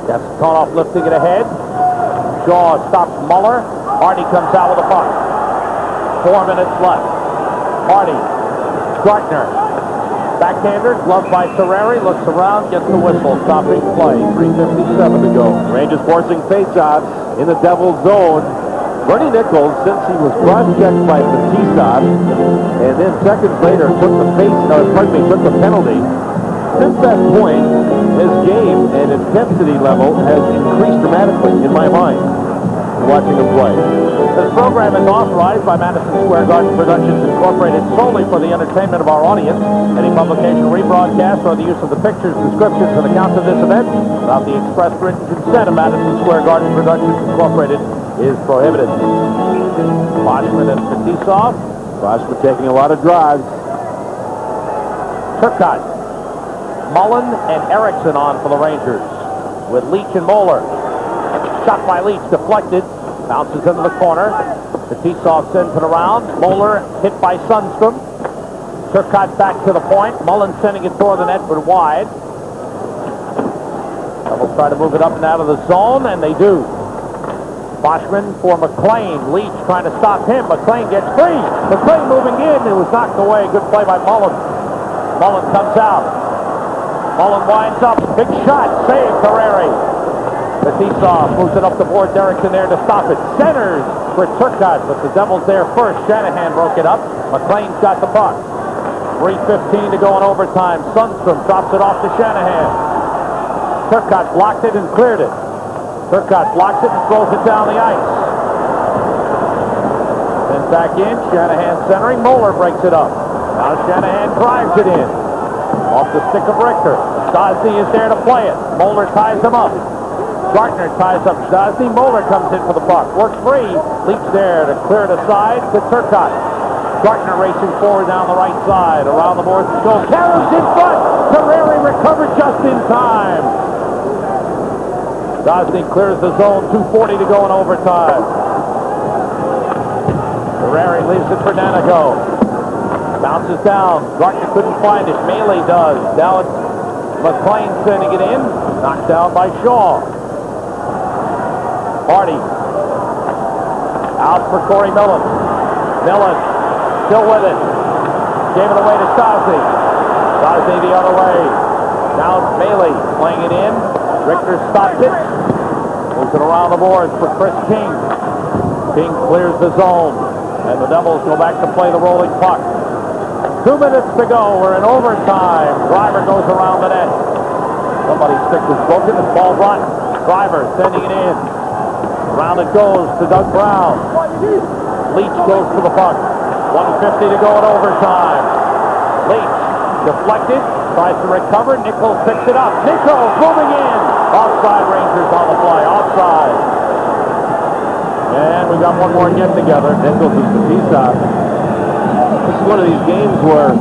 Gets caught off lifting it ahead. Shaw stops Muller. Hardy comes out with the puck. 4 minutes left. Hardy. Gardner. Backhander, gloved by Terreri. Looks around, gets the whistle. Stopping play. 3:57 to go. Rangers forcing face-offs in the Devil's zone. Bernie Nichols, since he was cross-checked by Fetisov, and then seconds later took the took the penalty. Since that point, his game and intensity level has increased dramatically in my mind, watching him play. This program is authorized by Madison Square Garden Productions Incorporated solely for the entertainment of our audience. Any publication, rebroadcast, or the use of the pictures, descriptions, and accounts of this event without the express written consent of Madison Square Garden Productions Incorporated is prohibited. Boschman and Fetisov. Boschman taking a lot of drives. Turcotte, Mullen, and Erickson on for the Rangers with Leach and Moeller. Shot by Leach, deflected, bounces into the corner. Fetisov sends it around. Moeller hit by Sundstrom. Turcotte back to the point. Mullen sending it toward the net, but wide. Devils try to move it up and out of the zone, and they do. Boschman for McLean. Leach trying to stop him. McLean gets free. McLean moving in. It was knocked away. Good play by Mullen. Mullen comes out. Mullen winds up. Big shot. Save Terreri. Fetisov moves it up the board. Derrickson there to stop it. Centers for Turcotte, but the Devils there first. Shanahan broke it up. McLean's got the puck. 3:15 to go in overtime. Sundstrom drops it off to Shanahan. Turcotte blocked it and cleared it. Turcotte blocks it and throws it down the ice. Then back in. Shanahan centering. Moeller breaks it up. Now Shanahan drives it in. Off the stick of Richter. Stastny is there to play it. Moeller ties him up. Gardner ties up Stastny. Moeller comes in for the puck. Works free. Leach there to clear it aside to Turcotte. Gardner racing forward down the right side. Around the boards and goal. Carroll's in front. Terreri recovered just in time. Stastny clears the zone. 2:40 to go in overtime. Terreri leaves it for Danico. Bounces down. Gardner couldn't find it. Melee does. Now it's McLean sending it in. Knocked down by Shaw. Hardy. Out for Corey Millen. Millen still with it. Gave it away to Stastny. Stastny the other way. Now it's Melee playing it in. Richter stops it. Moves it around the boards for Chris King. King clears the zone. And the Devils go back to play the rolling puck. 2 minutes to go. We're in overtime. Driver goes around the net. Somebody's stick was broken. The ball brought Driver sending it in. Around it goes to Doug Brown. Leach goes to the puck. 1:50 to go in overtime. Leach deflected, tries to recover. Nichols picks it up. Nichols moving in. Offside, Rangers on the play. Offside. And we got one more get together. Nichols is the piece-off. This is one of these games where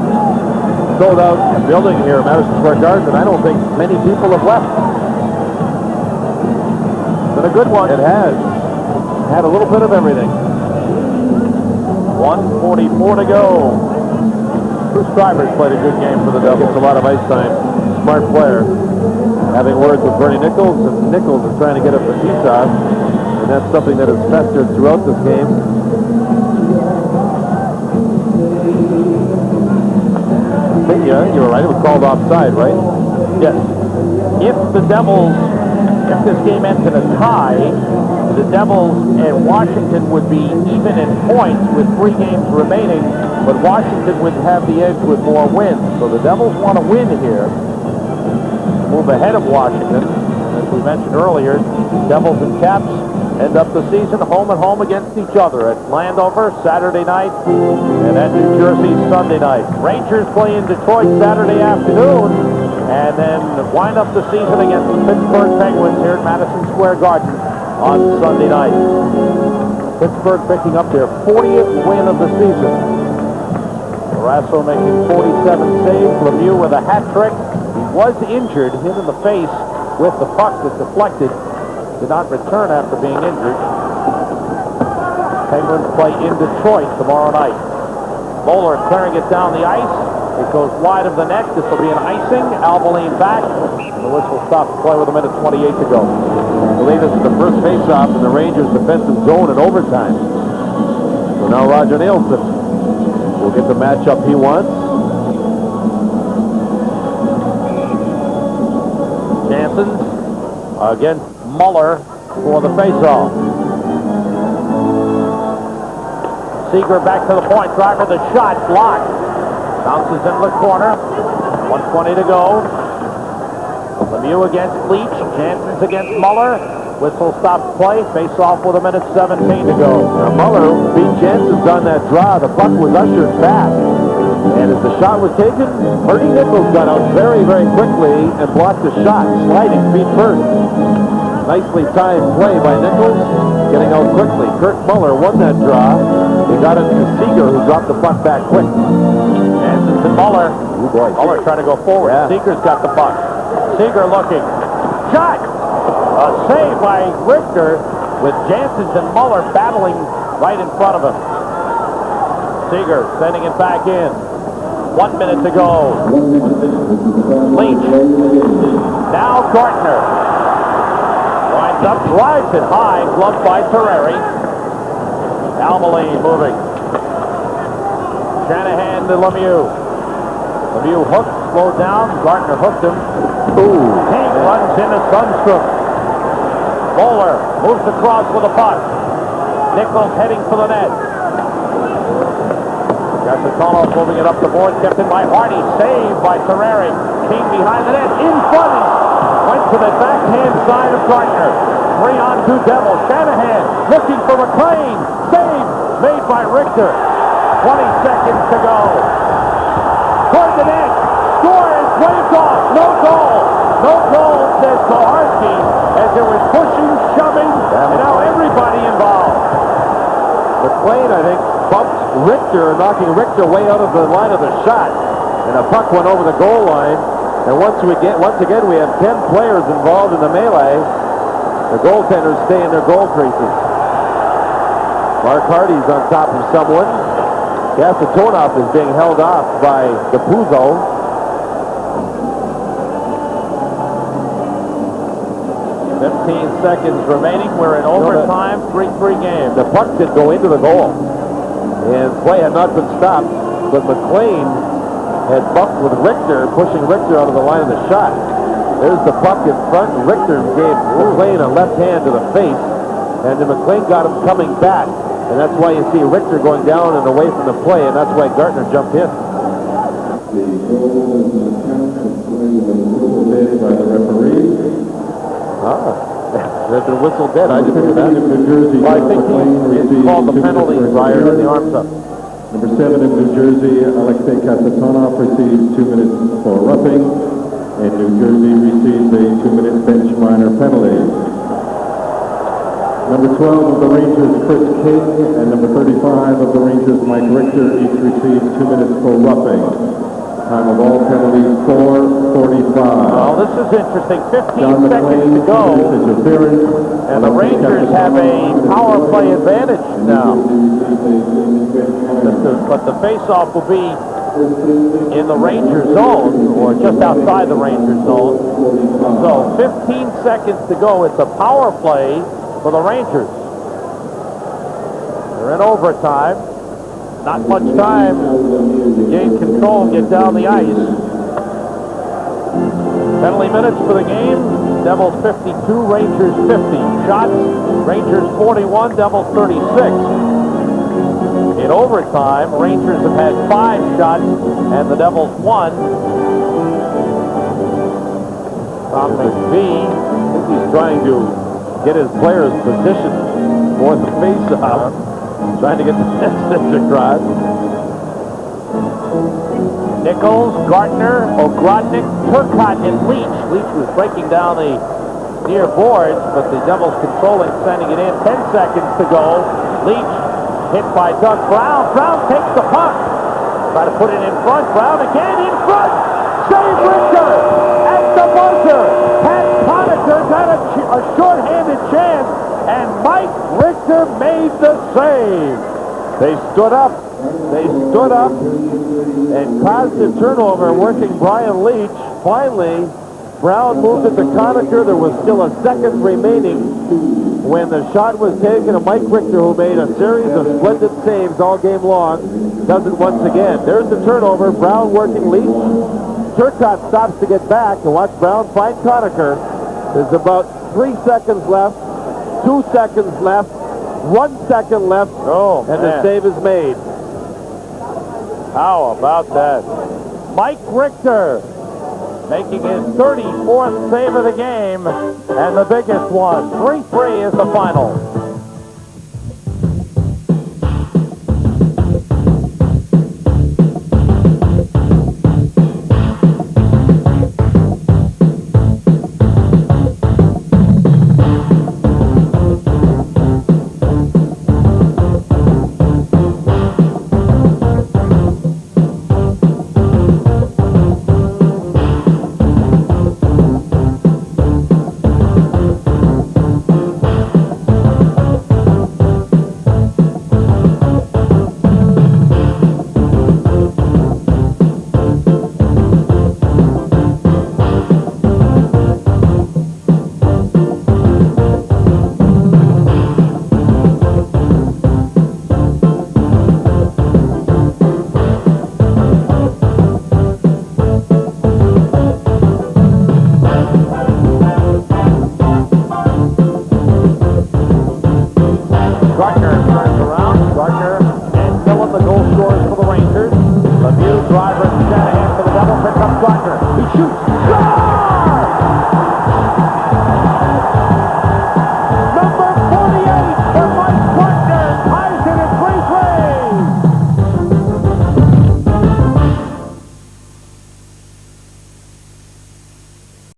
sold out building here at Madison Square Garden, and I don't think many people have left. It's been a good one. It has. Had a little bit of everything. 1:44 to go. Bruce Drivers played a good game for the Devils. Gets a lot of ice time. Smart player. Having words with Bernie Nichols, and Nichols is trying to get up the piece-off, and that's something that has festered throughout this game. Yeah, you were right. It was called offside, right? Yes. If this game ends in a tie, the Devils and Washington would be even in points with 3 games remaining, but Washington would have the edge with more wins. So the Devils want to win here, move ahead of Washington. As we mentioned earlier, Devils and Caps end up the season home and home against each other at Landover Saturday night and at New Jersey Sunday night. Rangers play in Detroit Saturday afternoon and then wind up the season against the Pittsburgh Penguins here at Madison Square Garden on Sunday night. Pittsburgh picking up their 40th win of the season. Barrasso making 47 saves. Lemieux with a hat trick. He was injured, hit in the face with the puck that deflected. Did not return after being injured. Penguins play in Detroit tomorrow night. Bowler clearing it down the ice. It goes wide of the net. This will be an icing. Albaline back. And the whistle stops play with 1:28 to go. I believe this is the first face-off in the Rangers' defensive zone in overtime. So now Roger Nielsen will get the matchup he wants. Jansen against Muller for the face-off. Seager back to the point. Driver the shot blocked. Bounces into the corner. 1:20 to go. Lemieux against Leach. Jansen's against Muller. Whistle stops play. Face-off with 1:17 to go. Now Muller beat Jansen's on that draw. The puck was ushered back. And as the shot was taken, Bernie Nichols got out very, very quickly and blocked the shot, sliding feet first. Nicely timed play by Nichols, getting out quickly. Kurt Muller won that draw. He got it to Seager, who dropped the puck back quick. Jansen to Muller. Oh boy. Muller trying to go forward. Yeah. Seager's got the puck. Seager looking. Shot! A save by Richter with Jansen and Muller battling right in front of him. Seager sending it back in. 1 minute to go. Leach. Now Gartner. Winds up, drives it high, gloved by Terreri. Albaline moving. Shanahan to Lemieux. Lemieux hooked, slowed down. Gartner hooked him. Ooh. He runs into Sundstrom. Bowler moves across with a puck. Nichols heading for the net. Gasatonov moving it up the board, kept in by Hardy, saved by Terreri. King behind the net, in front. Went to the backhand side of Gartner. 3-on-2 Devils. Shanahan looking for McLean. Save made by Richter. 20 seconds to go. Toward the net. Scores. Waved off. No goal. No goal, says Koharski, as there was pushing, shoving, and now everybody involved. McLean, I think, bumped Richter, knocking Richter way out of the line of the shot. And a puck went over the goal line. And once again, we have 10 players involved in the melee. The goaltenders stay in their goal creases. Mark Hardy's on top of someone. Gasatonov is being held off by Capuzzo. 15 seconds remaining. We're in overtime, 3-3 game. The puck did go into the goal. And play had not been stopped, but McLean had bumped with Richter, pushing Richter out of the line of the shot. There's the puck in front. Richter gave McLean a left hand to the face, and then McLean got him coming back. And that's why you see Richter going down and away from the play, and that's why Gartner jumped in. The goal is an attempt to play with a little bit by the referee. There's been whistle dead. I didn't hear that. New Jersey, Well, I John think McLean it's received called the 2 penalty minutes prior to for the arms up. Number 7 in New Jersey, Alexei Kasatonov receives 2 minutes for roughing, and New Jersey receives a 2-minute bench minor penalty. Number 12 of the Rangers, Chris King, and number 35 of the Rangers, Mike Richter, each received 2 minutes for roughing. Time of all penalties, 4:45. Well, this is interesting. 15 John seconds McLean, to go, interference. and the Rangers have a power play advantage now. But the face-off will be in the Ranger zone, or just outside the Ranger zone. So 15 seconds to go. It's a power play for the Rangers. They're in overtime. Not much time to gain control and get down the ice. Penalty minutes for the game. Devils 52, Rangers 50. Shots, Rangers 41, Devils 36. In overtime, Rangers have had 5 shots and the Devils 1. Tom McVie, I think he's trying to get his players positioned for the face-off. Trying to get the message across. Nichols, Gardner, Ogrodnik, Turcotte, and Leach. Leach was breaking down the near boards, but the Devils controlling, sending it in. 10 seconds to go. Leach hit by Doug Brown. Brown takes the puck. Try to put it in front. Brown again in front. Save Richter at the buzzer. Pat Conacher got a short-handed chance, and Mike Richter made the save. They stood up. They stood up and caused a turnover, working Brian Leach. Finally, Brown moved it to Conacher. There was still a second remaining when the shot was taken, and Mike Richter, who made a series of splendid saves all game long, does it once again. There's the turnover. Brown working Leach. Turcotte stops to get back and watch Brown find Conacher. There's about 3 seconds left, 2 seconds left, 1 second left, and the save is made. How about that? Mike Richter making his 34th save of the game, and the biggest one. 3-3 is the final. Lemieux, driver, Shanahan for the Devils. Here comes Gardner. He shoots.